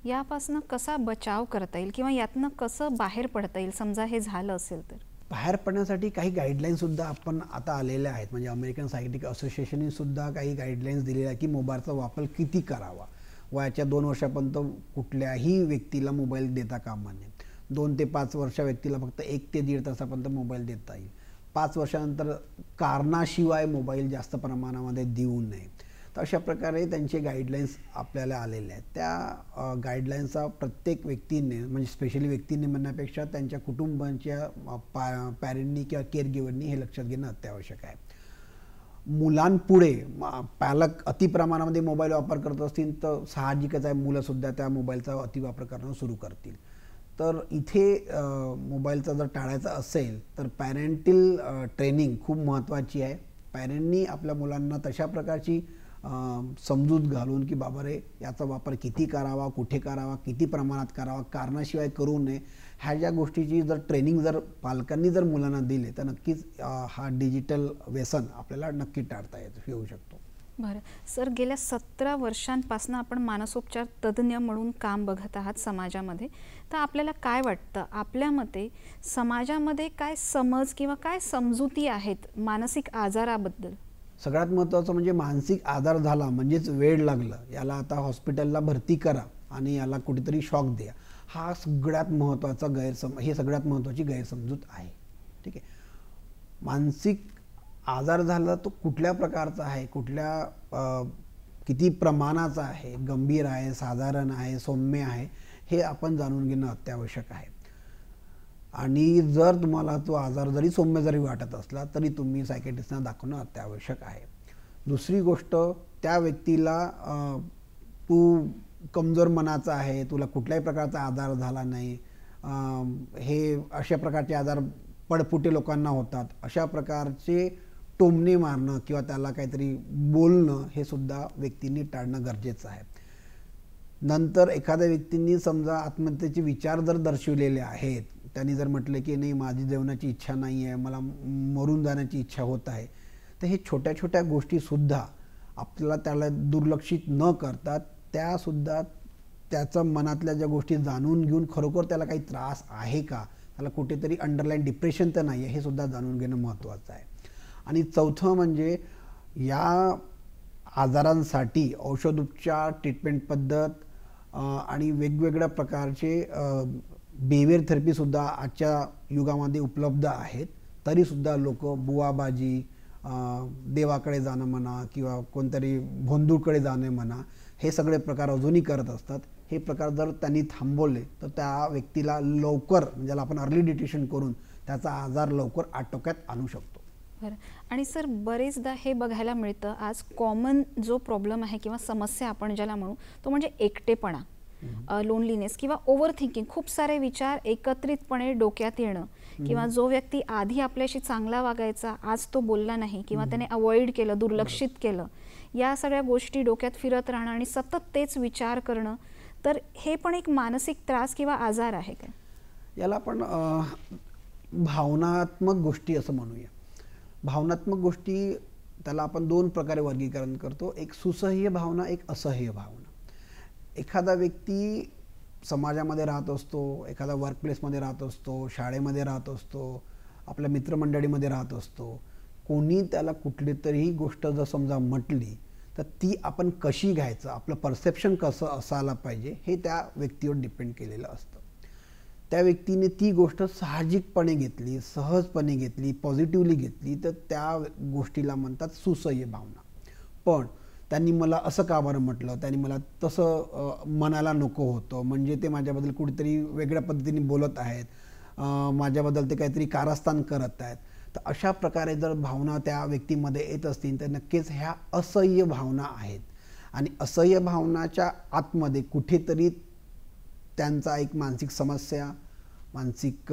यापासून कसा बचाव करता येईल किंवा यातनं कसं बाहेर पडता येईल समजा हे झालं असेल तर? बाहेर पडण्यासाठी काही गाईडलाईन्ससुद्धा आपण आता आलेल्या आहेत. म्हणजे अमेरिकन सायकेट्रिक असोसिएशननेसुद्धा काही गाईडलाईन्स दिलेल्या आहेत की मोबाईलचा वापर किती करावा. वयाच्या 2 वर्षापर्यंत कुठल्याही व्यक्तीला मोबाईल देता कामा नये. 2 ते 5 वर्षा व्यक्तीला फक्त 1 ते 1.5 तासापर्यंत मोबाईल देता येईल. 5 वर्षानंतर कारणाशिवाय मोबाईल जास्त प्रमाणामध्ये देऊ नये. तर अशा प्रकारे त्यांचे गाईडलाईन्स आपल्याला आलेले आहेत. त्या गाईडलाईन्सचा प्रत्येक व्यक्तीने म्हणजे स्पेशली व्यक्तीने म्हणण्यापेक्षा त्यांच्या कुटुंबांच्या पॅरेंटनी किंवा केअरगिव्हरनी हे लक्षात घेणं अत्यावश्यक आहे. मुलांपुढे पालक अतिप्रमाणामध्ये मोबाईल वापर करत असतील तर साहजिकच आहे मुलंसुद्धा त्या मोबाईलचा अतिवापर करणं सुरू करतील. तर इथे मोबाईलचा जर टाळायचा असेल तर पॅरेंटल ट्रेनिंग खूप महत्त्वाची आहे. पॅरेंटनी आपल्या मुलांना तशा प्रकारची समजूत घालून की बाबा रे याचा वापर किती करावा, कुठे करावा, किती प्रमाणात करावा, कारणाशिवाय करू नये, ह्या ज्या गोष्टीची जर ट्रेनिंग जर पालकांनी जर मुलांना दिले तर नक्कीच हा डिजिटल व्यसन आपल्याला नक्की टाळता येऊ शकतो. बरं सर, गेल्या 17 वर्षांपासून आपण मानसोपचार तज्ज्ञ म्हणून काम बघत आहात समाजामध्ये. तर आपल्याला काय वाटतं, आपल्या मते समाजामध्ये काय समज किंवा काय समजुती आहेत मानसिक आजाराबद्दल? सगळ्यात महत्त्वाचं म्हणजे मानसिक आजार झाला म्हणजेच वेड लागलं, याला आता हॉस्पिटलला भरती करा आणि याला कुठेतरी शॉक द्या, हा सगळ्यात महत्त्वाचा सगळ्यात महत्त्वाची गैरसमजूत आहे. ठीक आहे. मानसिक आजार झाला तो कुठल्या प्रकारचा आहे, किती प्रमाणाचा आहे, गंभीर आहे, साधारण आहे, सौम्य आहे, हे आपण जाणून घेणं अत्यावश्यक आहे. आणि जर तुम्हाला तो आजार जरी सौम्य जरी वाटत असला तरी तुम्ही सायकेट्रिस्टना दाखवणं अत्यावश्यक आहे. दुसरी गोष्ट, त्या व्यक्तीला तू कमजोर मनाचा आहे, तुला कुठल्याही प्रकारचा आजार झाला नाही, हे अशा प्रकारचे आजार पडपुटे लोकांना होतात, अशा प्रकारचे टोमणे मारणं किंवा त्याला काहीतरी बोलणं हे सुद्धा व्यक्तींनी टाळणं गरजेचं आहे. नंतर एखाद्या व्यक्तींनी समजा आत्महत्येचे विचार जर दर्शवलेले आहेत, त्यांनी जर म्हटले की नाही माझी जेवणाची इच्छा नाही आहे, मला मरून जाण्याची इच्छा होत आहे, तर हे छोट्या छोट्या गोष्टीसुद्धा आपल्याला त्याला दुर्लक्षित न करता त्यासुद्धा त्याच्या मनातल्या ज्या गोष्टी जाणून घेऊन खरोखर त्याला काही त्रास आहे का, त्याला कुठेतरी अंडरलाईन डिप्रेशन तर नाही आहे, हे सुद्धा जाणून घेणं महत्त्वाचं आहे. आणि चौथं म्हणजे या आजारांसाठी औषधोपचार, ट्रीटमेंट पद्धत आणि वेगवेगळ्या प्रकारचे बिहेवियर थेरपीसुद्धा आजच्या युगामध्ये उपलब्ध आहेत. तरीसुद्धा लोक बुवाबाजी, देवाकडे जाणं म्हणा किंवा कोणतरी भोंदूकडे जाणे म्हणा, हे सगळे प्रकार अजूनही करत असतात. हे प्रकार जर त्यांनी थांबवले तर त्या व्यक्तीला लवकर, ज्याला आपण अर्ली डिटेक्शन करून त्याचा आजार लवकर आटोक्यात आणू शकतो. बरं. आणि सर, बरेचदा हे बघायला मिळतं आज कॉमन जो प्रॉब्लेम आहे किंवा समस्या आपण ज्याला म्हणू तो म्हणजे एकटेपणा, लोनलीनेस किंवा ओव्हर थिंकिंग, खूप सारे विचार एकत्रितपणे डोक्यात येणं, किंवा जो व्यक्ती आधी आपल्याशी चांगला वागायचा आज तो बोलला नाही किंवा त्याने अवॉइड केलं, दुर्लक्षित केलं, या सगळ्या गोष्टी डोक्यात फिरत राहणं आणि सतत तेच विचार करणं, तर हे पण एक मानसिक त्रास किंवा आजार आहे का? याला आपण भावनात्मक गोष्टी असं म्हणूया. भावनात्मक गोष्टी त्याला आपण 2 प्रकारे वर्गीकरण करतो. एक सुसह्य भावना, एक असह्य भावना. एखादा व्यक्ती समाजामध्ये राहत असतो, एखादा वर्कप्लेसमध्ये राहत असतो, शाळेमध्ये राहत असतो, आपल्या मित्रमंडळीमध्ये राहत असतो. कोणी त्याला कुठली तरी गोष्ट जर समजा म्हटली तर ती आपण कशी घ्यायचं, आपलं परसेप्शन कसं असायला पाहिजे हे त्या व्यक्तीवर डिपेंड केलेलं असतं. त्या व्यक्तीने ती गोष्ट साहजिकपणे घेतली, सहजपणे घेतली, पॉझिटिव्हली घेतली तर त्या गोष्टीला म्हणतात सुसह्य भावना. पण त्यांनी मला असं का बरं म्हटलं, त्यांनी मला तसं मनाला नको होतं, म्हणजे ते माझ्याबद्दल कुठेतरी वेगळ्या पद्धतीने बोलत आहेत, माझ्याबद्दल ते काहीतरी कारस्थान करत आहेत. तर अशा प्रकारे जर भावना त्या व्यक्तीमध्ये येत असतील तर नक्कीच ह्या असह्य भावना आहेत. आणि असह्य भावनाच्या आतमध्ये कुठेतरी त्यांचा एक मानसिक समस्या, मानसिक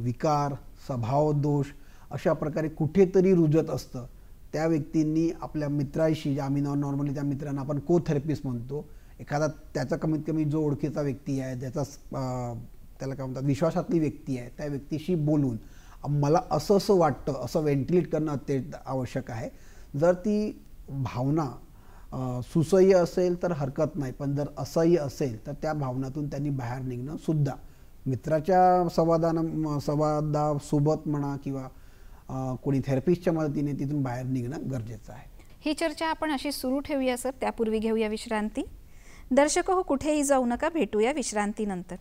विकार, स्वभावदोष अशा प्रकारे कुठेतरी रुजत असतं. त्या व्यक्तींनी आपल्या मित्राशी, आम्ही नॉर्मली त्या मित्रांना आपण को-थेरपिस्ट म्हणतो, एखादा त्याचा कमीत कमी जो ओळखीचा व्यक्ती आहे, ज्याचा त्याला काय म्हणतात विश्वासातली व्यक्ती आहे, त्या व्यक्तीशी बोलून मला असं असं वाटतं असं व्हेंटिलेट करणं अत्यंत आवश्यक आहे. जर ती भावना सुसह्य असेल तर हरकत नाही, पण जर असह्य असेल तर त्या भावनातून त्यांनी बाहेर निघणं सुद्धा मित्राच्या संवादासोबत म्हणा किंवा कोणी थेरपिस्टच्या मदतीने तिथून बाहेर निघणं गरजेचं आहे. ही चर्चा आपण अशी सुरू ठेवूया सर, त्यापूर्वी घेऊया विश्रांती. दर्शक हो, कुठेही जाऊ नका, भेटूया विश्रांतीनंतर.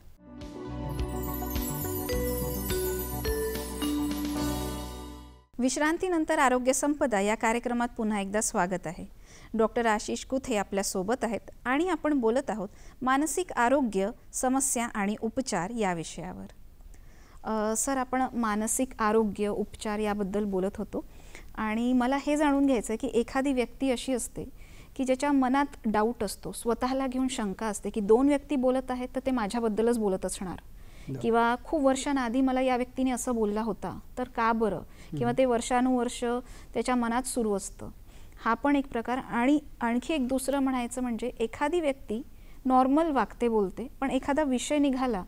विश्रांतीनंतर आरोग्य संपदा या कार्यक्रमात पुन्हा एकदा स्वागत आहे. डॉक्टर आशिष कुथे आपल्यासोबत आहेत आणि आपण बोलत आहोत मानसिक आरोग्य, समस्या आणि उपचार या विषयावर. सर, आपण मानसिक आरोग्य, उपचार याबद्दल बोलत होतो आणि मला हे जाणून घ्यायचं आहे की एखादी व्यक्ती अशी असते की ज्याच्या मनात डाऊट असतो, स्वतःला घेऊन शंका असते की दोन व्यक्ती बोलत आहेत तर ते माझ्याबद्दलच बोलत असणार, किंवा खूप वर्षांआधी मला या व्यक्तीने असं बोलला होता तर का बरं, किंवा ते वर्षानुवर्ष त्याच्या मनात सुरू असतं. हा पण एक प्रकार. आणि आणखी एक दुसरं म्हणायचं म्हणजे एखादी व्यक्ती नॉर्मल वागते, बोलते, पण एखादा विषय निघाला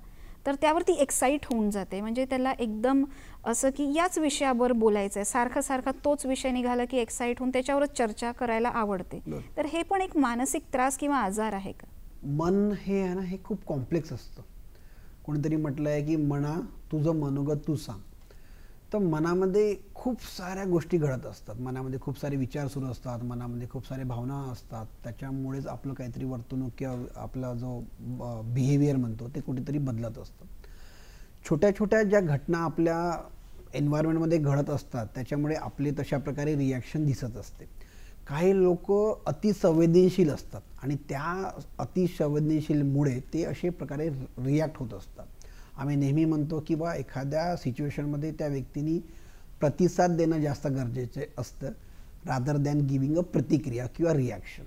तर त्यावरती एक्साईट होऊन जाते, म्हणजे त्याला एकदम असं की याच विषयावर बोलायचं आहे, सारखा सारखा तोच विषय निघाला की एक्साईट होऊन त्याच्यावरच चर्चा करायला आवडते. तर हे पण एक मानसिक त्रास किंवा आजार आहे का? मन हे आहे ना, हे खूप कॉम्प्लेक्स असतं. कोणीतरी म्हटलं आहे की मना तुझं मनोगत तू सांग. तर मनामध्ये खूप साऱ्या गोष्टी घडत असतात, मनामध्ये खूप सारे विचार सुरू असतात, मनामध्ये खूप सारे भावना असतात. त्याच्यामुळेच आपलं काहीतरी वर्तणूक किंवा आपला जो बिहेवियर म्हणतो ते कुठेतरी बदलत असतं. छोट्या छोट्या ज्या घटना आपल्या एन्व्हायरमेंटमध्ये घडत असतात त्याच्यामुळे आपले तशा प्रकारे रिॲक्शन दिसत असते. काही लोक अतिसंवेदनशील असतात आणि त्या अतिसंवेदनशीलमुळे ते अशा प्रकारे रिॲक्ट होत असतात. आम्ही नेहमी म्हणतो की बा एखाद्या सिच्युएशनमध्ये त्या व्यक्तीने प्रतिसाद देणं जास्त गरजेचे असतं, रादर दॅन गिविंग अ प्रतिक्रिया किंवा रिॲक्शन.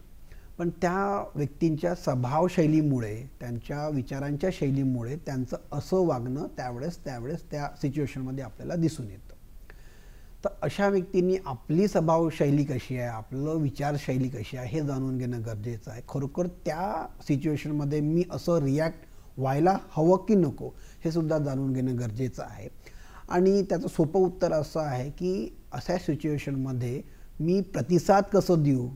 पण त्या व्यक्तींच्या स्वभावशैलीमुळे, त्यांच्या विचारांच्या शैलीमुळे त्यांचं असं वागणं त्यावेळेस त्या सिच्युएशनमध्ये आपल्याला दिसून येतं. तर अशा व्यक्तींनी आपली स्वभावशैली कशी आहे, आपलं विचारशैली कशी आहे हे जाणून घेणं गरजेचं आहे. खरोखर त्या सिच्युएशनमध्ये मी असं रिॲक्ट व्हायला हवं की नको हे सुद्धा जाणून घेणं गरजेचं आहे. आणि त्याचं सोपं उत्तर असं आहे की अशा सिच्युएशनमध्ये मी प्रतिसाद कसं देऊ,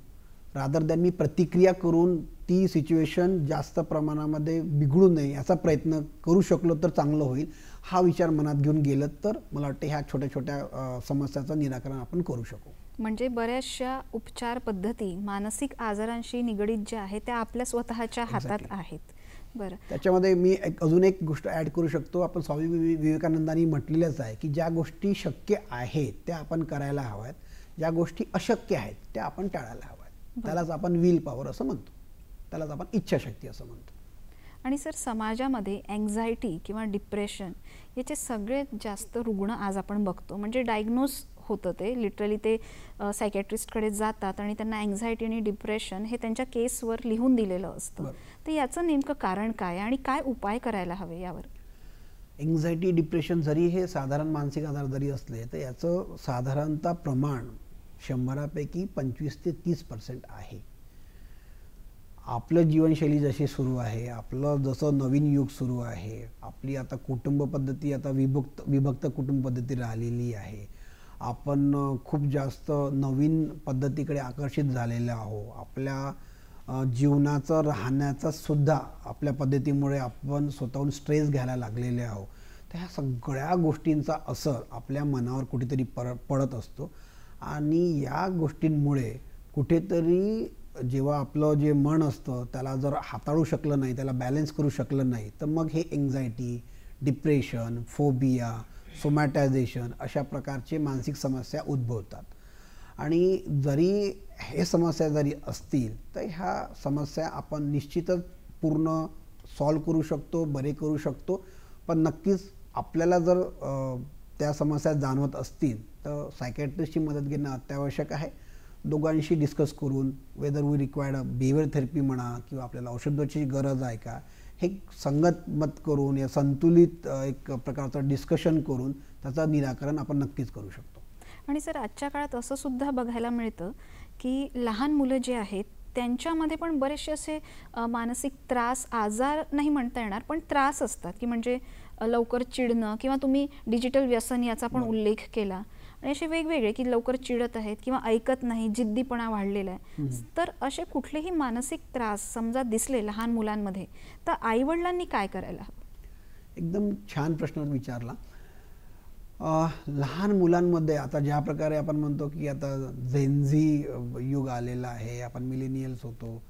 रादर दॅन मी प्रतिक्रिया करून ती सिच्युएशन जास्त प्रमाणामध्ये बिघडू नये याचा प्रयत्न करू शकलो तर चांगलं होईल. हा विचार मनात घेऊन गेलं तर मला वाटतं ह्या छोट्या छोट्या समस्याचं निराकरण आपण करू शकू. म्हणजे बऱ्याचशा उपचार पद्धती मानसिक आजारांशी निगडीत ज्या आहेत त्या आपल्या स्वतःच्या हातात आहेत. बरं, त्याच्यामध्ये मी अजून एक गोष्ट ॲड करू शकतो. आपण स्वामी विवेकानंदांनी म्हटलेलंच आहे की ज्या गोष्टी शक्य आहेत त्या आपण करायला हव्यात, ज्या गोष्टी अशक्य आहेत त्या आपण टाळायला हव्यात. त्यालाच आपण विल पॉवर असं म्हणतो, त्यालाच आपण इच्छाशक्ती असं म्हणतो. आणि सर, समाजामध्ये अँक्झायटी किंवा डिप्रेशन याचे सगळ्यात जास्त रुग्ण आज आपण बघतो, म्हणजे डायग्नोज होतं ते लिटरली, ते सायकॅट्रिस्टकडे जातात आणि त्यांना अँक्झायटी आणि डिप्रेशन हे त्यांच्या केसवर लिहून दिलेलं असतं. तर याचं नेमकं कारण काय आणि काय उपाय करायला हवे यावर? अँक्झायटी, डिप्रेशन जरी हे साधारण मानसिक आजार जरी असले तर याचं साधारणतः प्रमाण 100पैकी 25 ते 30% आहे. आपलं जीवनशैली जशी सुरू आहे, आपलं जसं नवीन युग सुरू आहे, आपली आता कुटुंब पद्धती आता विभक्त कुटुंब पद्धती राहिलेली आहे. आपण खूप जास्त नवीन पद्धतीकडे आकर्षित झालेले आहो. आपल्या जीवनाचं राहण्याचा सुद्धा आपल्या पद्धतीमुळे आपण स्वतःहून स्ट्रेस घ्यायला लागलेले आहोत. तर ह्या सगळ्या गोष्टींचा असर आपल्या मनावर कुठेतरी पडत असतो आणि या गोष्टींमुळे कुठेतरी जेव्हा आपलं जे मन असतं त्याला जर हाताळू शकलं नाही, त्याला बॅलन्स करू शकलं नाही, तर मग हे एन्झायटी, डिप्रेशन, फोबिया, सोमॅटायझेशन अशा प्रकारचे मानसिक समस्या उद्भवतात. आणि जरी हे समस्या जरी असतील तर ह्या समस्या आपण निश्चितच पूर्ण सॉल्व करू शकतो, बरे करू शकतो. पण नक्कीच आपल्याला जर त्या समस्या जाणवत असतील तर सायकॅट्रिस्टची मदत घेणं अत्यावश्यक आहे. दोघांशी डिस्कस करून whether we required behaviour therapy म्हणा किंवा आपल्याला औषधाची गरज आहे का, हे संगत मत करून या संतुलित एक प्रकारचं डिस्कशन करून त्याचं निराकरण आपण नक्कीच करू शकतो. आणि सर, आजच्या काळात असं सुद्धा बघायला मिळतं की लहान मुलं जे आहेत त्यांच्यामध्ये पण बरेचसे असे मानसिक त्रास, आजार नाही म्हणता येणार पण त्रास असतात की म्हणजे लवकर चिडणं किंवा तुम्ही डिजिटल व्यसन याचा पण उल्लेख केला. आणि असे वेगवेगळे की लवकर चिडत आहेत किंवा ऐकत नाही, जिद्दीपणा वाढलेला आहे. तर असे कुठलेही मानसिक त्रास समजा दिसले लहान मुलांमध्ये तर आईवडिलांनी काय करायला हवं? एकदम छान प्रश्न विचारला. लहान मुलांमध्ये आता ज्या प्रकारे आपण म्हणतो की आता झेनझी युग आलेलं आहे, आपण मिलेनियल्स होतो,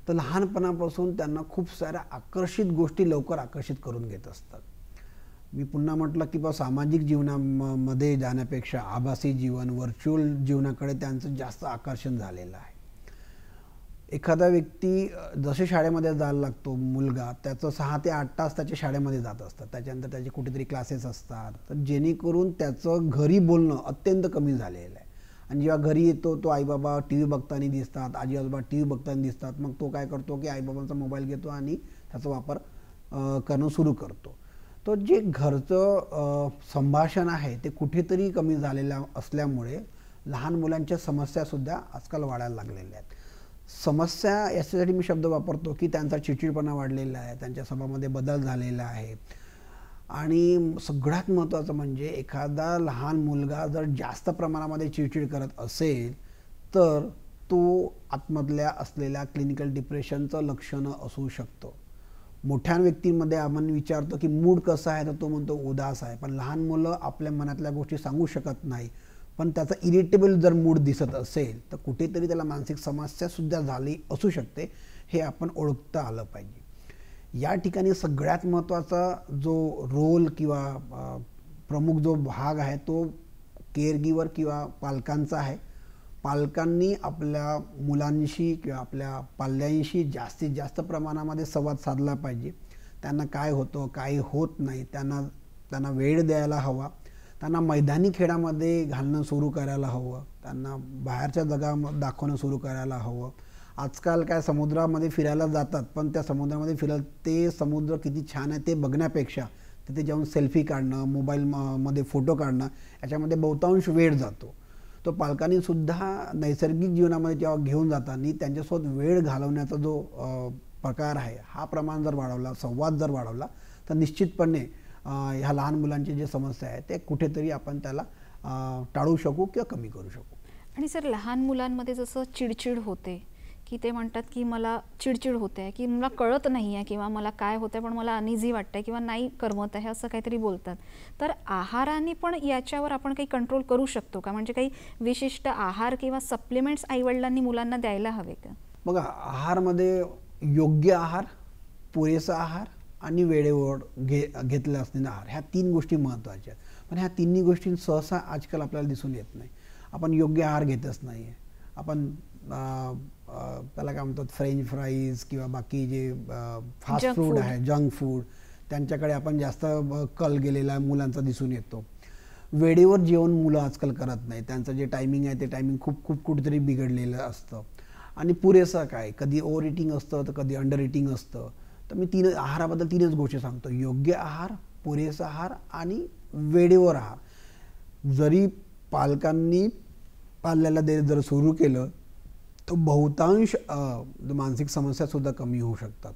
तर लहानपणापासून त्यांना खूप साऱ्या आकर्षित गोष्टी लवकर आकर्षित करून घेत असतात. मी पुन्हा म्हटलं की सामाजिक जीवनामध्ये जाण्यापेक्षा आभासी जीवन, व्हर्च्युअल जीवनाकडे त्यांचं जास्त आकर्षण झालेलं आहे. एखादा व्यक्ती जसे शाळेमध्ये जायला लागतो मुलगा, त्याचं 6 ते 8 तास त्याच्या शाळेमध्ये जात असतात. त्याच्यानंतर त्याचे कुठेतरी क्लासेस असतात, तर जेणेकरून त्याचं घरी बोलणं अत्यंत कमी झालेलं आहे. आणि जेव्हा घरी येतो तो आईबाबा टी व्ही बघताना दिसतात, आजी आजोबा टी व्ही बघताना दिसतात, मग तो काय करतो की आईबाबांचा मोबाईल घेतो आणि त्याचा वापर करणं सुरू करतो. तो जे घरचं संभाषण आहे ते कुठेतरी कमी झालेलं असल्यामुळे लहान मुलांच्या समस्यासुद्धा आजकाल वाढायला लागलेल्या आहेत. समस्या याच्यासाठी मी शब्द वापरतो की त्यांचा चिडचिडपणा वाढलेला आहे, त्यांच्या स्वभावामध्ये बदल झालेला आहे. आणि सगळ्यात महत्त्वाचं म्हणजे एखादा लहान मुलगा जर जास्त प्रमाणामध्ये चिडचिड करत असेल तर तो आतमधल्या असलेल्या क्लिनिकल डिप्रेशनचं लक्षणं असू शकतो. मोठ्या व्यक्तींमध्ये आपण विचारतो की मूड कसा आहे, तर तो म्हणतो उदास आहे. पण लहान मुलं आपल्या मनातल्या गोष्टी सांगू शकत नाही. पण त्याचा इरिटेबल जर मूड दिसत असेल तर कुठेतरी त्याला मानसिक समस्यासुद्धा झाली असू शकते. हे आपण ओळखता आलं पाहिजे. या ठिकाणी सगळ्यात महत्त्वाचा जो रोल किंवा प्रमुख जो भाग आहे तो केअरगिव्हर किंवा पालकांचा आहे. पालकांनी आपल्या मुलांशी किंवा आपल्या पाल्यांशी जास्तीत जास्त प्रमाणामध्ये संवाद साधला पाहिजे. त्यांना काय होतं, काय होत नाही, त्यांना वेळ द्यायला हवा. त्यांना मैदानी खेळामध्ये घालणं सुरू करायला हवं. त्यांना बाहेरच्या जगा दाखवणं सुरू करायला हवं. आजकाल काय समुद्रामध्ये फिरायला जातात, पण त्या समुद्रामध्ये फिरत ते समुद्र किती छान आहे ते बघण्यापेक्षा तिथे जाऊन सेल्फी काढणं, मोबाईलमध्ये फोटो काढणं याच्यामध्ये बहुतांश वेळ जातो. तो पालकांनी सुद्धा नैसर्गिक जीवनामध्ये जेव्हा घेऊन जाताना त्यांच्यासोबत वेळ घालवण्याचा जो प्रकार आहे हा प्रमाण जर वाढवला, संवाद जर वाढवला तर निश्चितपणे ह्या लहान मुलांची जी समस्या आहे ते कुठेतरी आपण त्याला टाळू शकू किंवा कमी करू शकू. आणि सर, लहान मुलांमध्ये जसं चिडचिड होते की ते म्हणतात की मला चिडचिड होते, की मला कळत नाही आहे किंवा मला काय होतं पण मला अनइझी वाटतं किंवा नाही करमत आहे असं काहीतरी बोलतात. तर आहाराने पण याच्यावर आपण काही कंट्रोल करू शकतो का? म्हणजे काही विशिष्ट आहार किंवा सप्लिमेंट्स आईवडिलांनी मुलांना द्यायला हवे का? बघा, आहारमध्ये योग्य आहार, पुरेसा आहार आणि वेळेवर घेतला असलेला आहार, ह्या 3 गोष्टी महत्त्वाच्या आहेत. पण ह्या 3 गोष्टी सहसा आजकाल आपल्याला दिसून येत नाही. आपण योग्य आहार घेतच नाही आहे. आपण त्याला काय म्हणतात, फ्रेंच फ्राईज किंवा बाकी जे फास्ट फूड आहे, जंक फूड, त्यांच्याकडे आपण जास्त कल गेलेला मुलांचा दिसून येतो. वेळेवर जेवण मुलं आजकाल करत नाही. त्यांचं जे टायमिंग आहे ते टायमिंग खूप कुठेतरी बिघडलेलं असतं. आणि पुरेसं काय, कधी ओव्हर इटिंग असतं तर कधी अंडर इटिंग असतं. तर मी आहाराबद्दल 3च गोष्टी सांगतो: योग्य आहार, पुरेसा आहार आणि वेळेवर आहार. जरी पालकांनी पाल्याला जर सुरू केलं तर बहुतांश मानसिक समस्यासुद्धा कमी होऊ शकतात.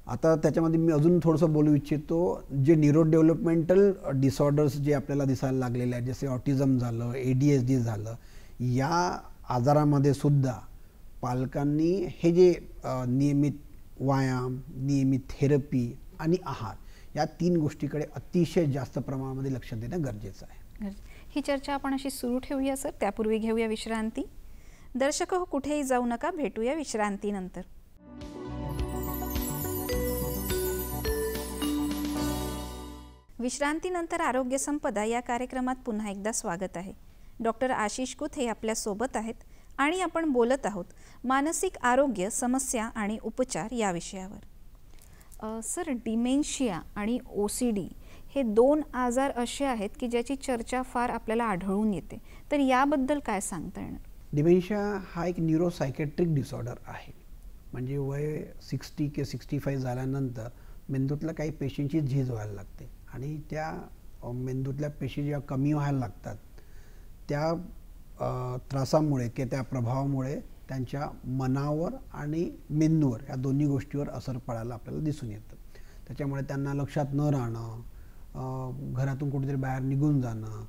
आता त्याच्यामध्ये मी अजून थोडंसं बोलू इच्छितो. जे न्यूरो डेव्हलपमेंटल डिसऑर्डर्स जे आपल्याला दिसायला लागलेले आहेत, जसे ऑटिझम झालं, ADHD झालं, या आजारामध्ये सुद्धा पालकांनी हे जे नियमित व्यायाम, नियमित थेरपी आणि आहार या 3 गोष्टीकडे अतिशय जास्त प्रमाणामध्ये लक्ष देणं गरजेचं आहे. ही चर्चा आपण अशी सुरू ठेवूया सर. त्यापूर्वी घेऊया विश्रांती. दर्शक हो, कुठेही जाऊ नका, भेटूया विश्रांतीनंतर. विश्रांतीनंतर आरोग्य संपदा या कार्यक्रमात पुन्हा एकदा स्वागत आहे. डॉक्टर आशिष कुथे आपल्या सोबत आहेत आणि आपण बोलत आहोत मानसिक आरोग्य, समस्या आणि उपचार या विषयावर. सर, डिमेन्शिया आणि OCD हे 2 आजार असे आहेत की ज्याची चर्चा फार आपल्याला आढळून येते, तर याबद्दल काय सांगता येणार? डिमेन्शिया हा एक न्यूरोसायकॅट्रिक डिसऑर्डर आहे. म्हणजे वय 60 किंवा 65 झाल्यानंतर मेंदूतल्या काही पेशींची झीज व्हायला लागते आणि त्या मेंदूतल्या पेशी जेव्हा कमी व्हायला लागतात त्या त्रासामुळे किंवा त्या प्रभावामुळे त्यांच्या मनावर आणि मेंदूवर या दोन्ही गोष्टीवर असर पडायला आपल्याला दिसून येतं. त्याच्यामुळे त्यांना लक्षात न राहणं, घरातून कुठेतरी बाहेर निघून जाणं,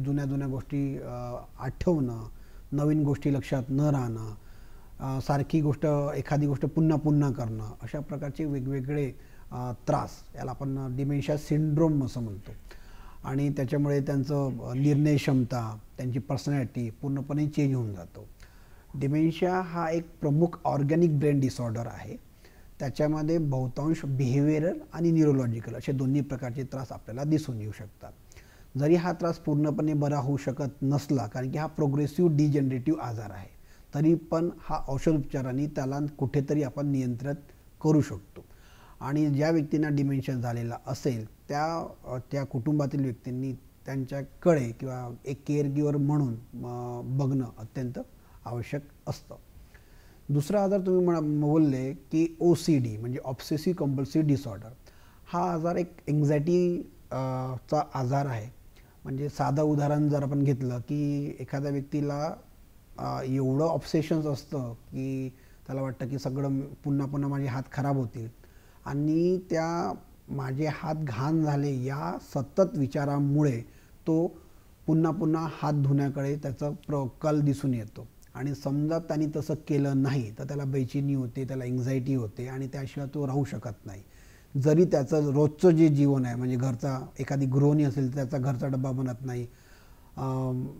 जुन्या गोष्टी आठवणं, नवीन गोष्टी लक्षात न राहणं, एखादी गोष्ट पुन्हा पुन्हा करणं, अशा प्रकारचे वेगवेगळे त्रास याला आपण डिमेन्शिया सिंड्रोम असं म्हणतो. आणि त्याच्यामुळे त्यांचं निर्णय क्षमता, त्यांची पर्सनॅलिटी पूर्णपणे चेंज होऊन जातो. डिमेन्शिया हा एक प्रमुख ऑर्गॅनिक ब्रेन डिसऑर्डर आहे. त्याच्यामध्ये बहुतांश बिहेवियरल आणि न्यूरोलॉजिकल असे दोन्ही प्रकारचे त्रास आपल्याला दिसून येऊ शकतात. जरी हा त्रास पूर्णपणे बरा होऊ शकत नसला, कारण की हा प्रोग्रेसिव्ह डिजनरेटिव्ह आजार आहे, तरी पण हा औषधोपचारांनी त्याला कुठेतरी आपण नियंत्रित करू शकतो. आणि ज्या व्यक्तींना डिमेन्शिया झालेला असेल त्या कुटुंबातील व्यक्तींनी त्यांच्याकडे किंवा एक केअरगिव्हर म्हणून बघणं अत्यंत आवश्यक असतं. दुसरा आजार तुम्ही बोलले की OCD म्हणजे ऑब्सेसिव्ह कंपल्सिव्ह डिसऑर्डर. हा आजार एक चा आजार आहे. म्हणजे साधं उदाहरण जर आपण घेतलं की एखाद्या व्यक्तीला एवढं ऑब्सेशन्स असतं की त्याला वाटतं की सगळं पुन्हा पुन्हा माझे हात खराब होतील आणि त्या माझे हात घाण झाले या सतत विचारामुळे तो पुन्हा पुन्हा हात धुण्याकडे त्याचा कल दिसून येतो. आणि समजा त्यांनी तसं केलं नाही तर त्याला बेचैनी होते, त्याला एन्झायटी होते आणि त्याशिवाय तो राहू शकत नाही. जरी त्याचं रोजचं जे जीवन आहे, म्हणजे एखादी गृहिणी असेल त्याचा घरचा डबा बनत नाही,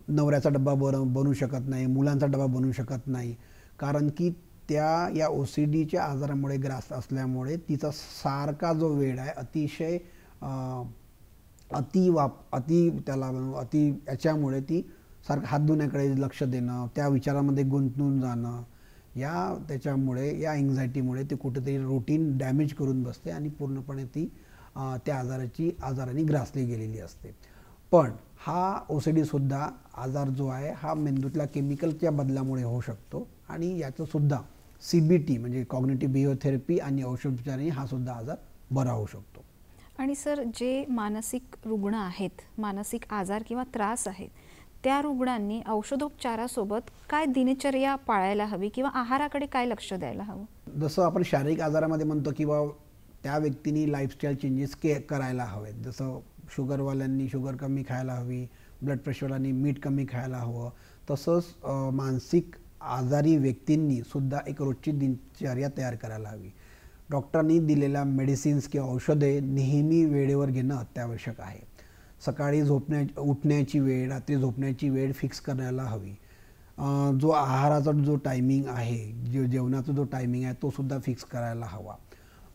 नवऱ्याचा डबा बनवू शकत नाही, मुलांचा डबा बनवू शकत नाही, कारण की या OCDच्या आजारामुळे ग्रास असल्यामुळे तिचा सारखा जो वेळ आहे अतिशय याच्यामुळे ती सारखं हात धुण्याकडे लक्ष देणं, त्या विचारामध्ये गुंतून जाणं, त्याच्यामुळे या एन्झायटीमुळे ती कुठेतरी रुटीन डॅमेज करून बसते आणि पूर्णपणे ती त्या आजाराने ग्रासली गेलेली असते. पण हा OCD सुद्धा आजार जो आहे हा मेंदूतल्या केमिकलच्या बदलामुळे होऊ शकतो आणि याचं सुद्धा CBT म्हणजे कॉग्निटिव्ह बिहेवियर थेरपी आणि औषधोपचाराने हा सुद्धा आजार बरा होऊ शकतो. आणि सर, जे मानसिक रुग्ण आहेत, मानसिक आजार किंवा त्रास आहेत, त्या रुग्णांनी औषधोपचारासोबत काय दिनचर्या पाळायला हवी किंवा आहाराकडे काय लक्ष द्यायला हवं? जसं आपण शारीरिक आजारामध्ये म्हणतो किंवा त्या व्यक्तींनी लाईफस्टाईल चेंजेस करायला हवेत. जसं शुगरवाल्यांनी शुगर कमी खायला हवी, ब्लड प्रेशरवाल्यांनी मीठ कमी खायला हवं, तसंच मानसिक आजारी व्यक्तींनी सुद्धा एक रोजची दिनचर्या तयार करायला हवी. डॉक्टरांनी दिलेल्या मेडिसिन्स किंवा औषधे नेहमी वेळेवर घेणं अत्यावश्यक आहे. सकाळी उठण्याची वेळ, रात्री झोपण्याची वेळ फिक्स करायला हवी. जो आहाराचा जो टायमिंग आहे, जेवणाचा जो टायमिंग आहे तो सुद्धा फिक्स करायला हवा.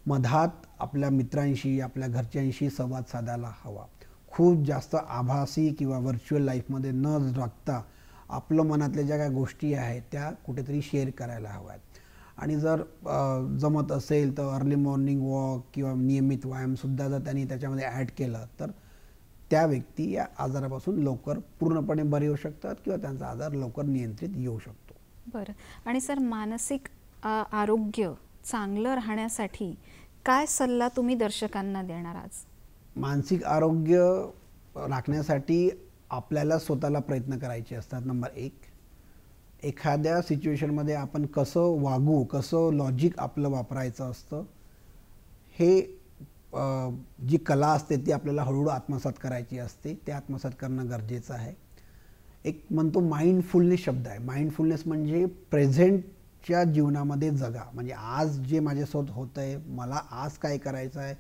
मधात आपल्या मित्रांशी, आपल्या घरच्यांशी संवाद साधायला हवा. खूप जास्त आभासी किंवा व्हर्च्युअल लाईफमध्ये न राखता आपलं मनातल्या ज्या काही गोष्टी आहेत त्या कुठेतरी शेअर करायला हव्यात. आणि जर जमत असेल तर अर्ली मॉर्निंग वॉक किंवा नियमित व्यायामसुद्धा जर त्यांनी त्याच्यामध्ये ॲड केलं तर त्या व्यक्ती या आजारापासून लवकर पूर्णपणे बरे होऊ शकतात किंवा त्यांचा आजार लवकर नियंत्रित येऊ शकतो. बरं. आणि सर, मानसिक आरोग्य चांगलं राहण्यासाठी काय सल्ला तुम्ही दर्शकांना देणार आज? मानसिक आरोग्य राखण्यासाठी आपल्याला स्वतःला प्रयत्न करायचे असतात. नंबर 1, एखाद्या सिच्युएशनमध्ये आपण कसं वागू, कसं लॉजिक आपलं वापरायचं असतं, हे जी कला असते ती आपल्याला हळूहळू आत्मसात करायची असते. ते आत्मसात करणं गरजेचं आहे. एक म्हणतो माइंडफुलनेस शब्द आहे. माइंडफुलनेस म्हणजे प्रेझेंट आजच्या जीवनामध्ये जगा. म्हणजे आज जे माझ्यासोबत होतं आहे, मला आज काय करायचं आहे,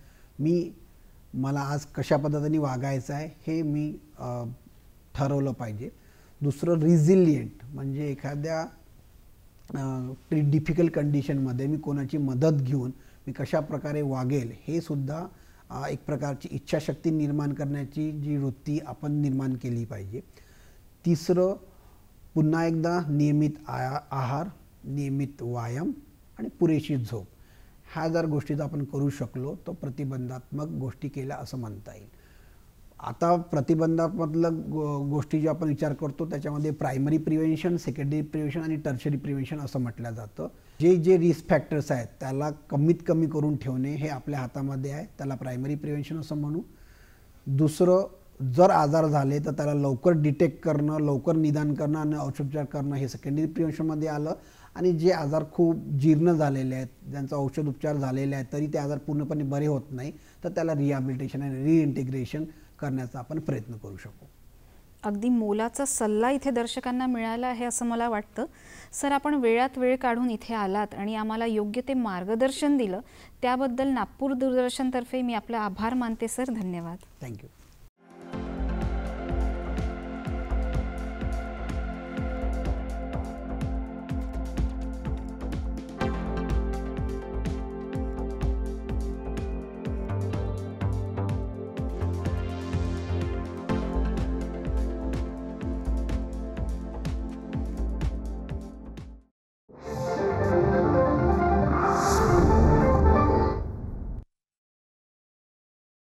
मला आज कशा पद्धतीने वागायचं आहे हे मी ठरवलं पाहिजे. दुसरं रिझिलियंट, म्हणजे एखाद्या डिफिकल्ट कंडिशनमध्ये मी कोणाची मदत घेऊन मी कशा प्रकारे वागेल हे सुद्धा एक प्रकारची इच्छाशक्ती निर्माण करण्याची जी वृत्ती आपण निर्माण केली पाहिजे. तिसरं, पुन्हा एकदा नियमित आहार, नियमित व्यायाम आणि पुरेशी झोप, ह्या जर गोष्टी आपण करू शकलो तर प्रतिबंधात्मक गोष्टी केल्या असं म्हणता येईल. आता प्रतिबंधात्मक गोष्टी जे आपण विचार करतो त्याच्यामध्ये प्रायमरी प्रिव्हेन्शन, सेकंडरी प्रिव्हेन्शन आणि टर्शरी प्रिव्हेन्शन असं म्हटलं जातं. जे रिस्क फॅक्टर्स आहेत त्याला कमीत कमी करून ठेवणे हे आपल्या हातामध्ये आहे, त्याला प्रायमरी प्रिव्हेन्शन असं म्हणू. दुसरं, जर आजार झाले तर त्याला लवकर डिटेक्ट करणं, लवकर निदान करणं आणि औषधोपचार करणं हे सेकंडरी प्रिव्हेन्शनमध्ये आलं. आणि जे आजार खूप जीर्ण झालेले आहेत, ज्यांचा औषध उपचार झालेले आहेत तरी ते आजार पूर्णपणे बरे होत नाही, तर त्याला रिहॅबिलिटेशन आणि रिइंटिग्रेशन करण्याचा आपण प्रयत्न करू शकू. अगदी मोलाचा सल्ला इथे दर्शकांना मिळाला आहे असं मला वाटतं. सर, आपण वेळात वेळ काढून इथे आलात आणि आम्हाला योग्य ते मार्गदर्शन दिलं त्याबद्दल नागपूर दूरदर्शनतर्फे मी आपला आभार मानते सर. धन्यवाद. थँक्यू.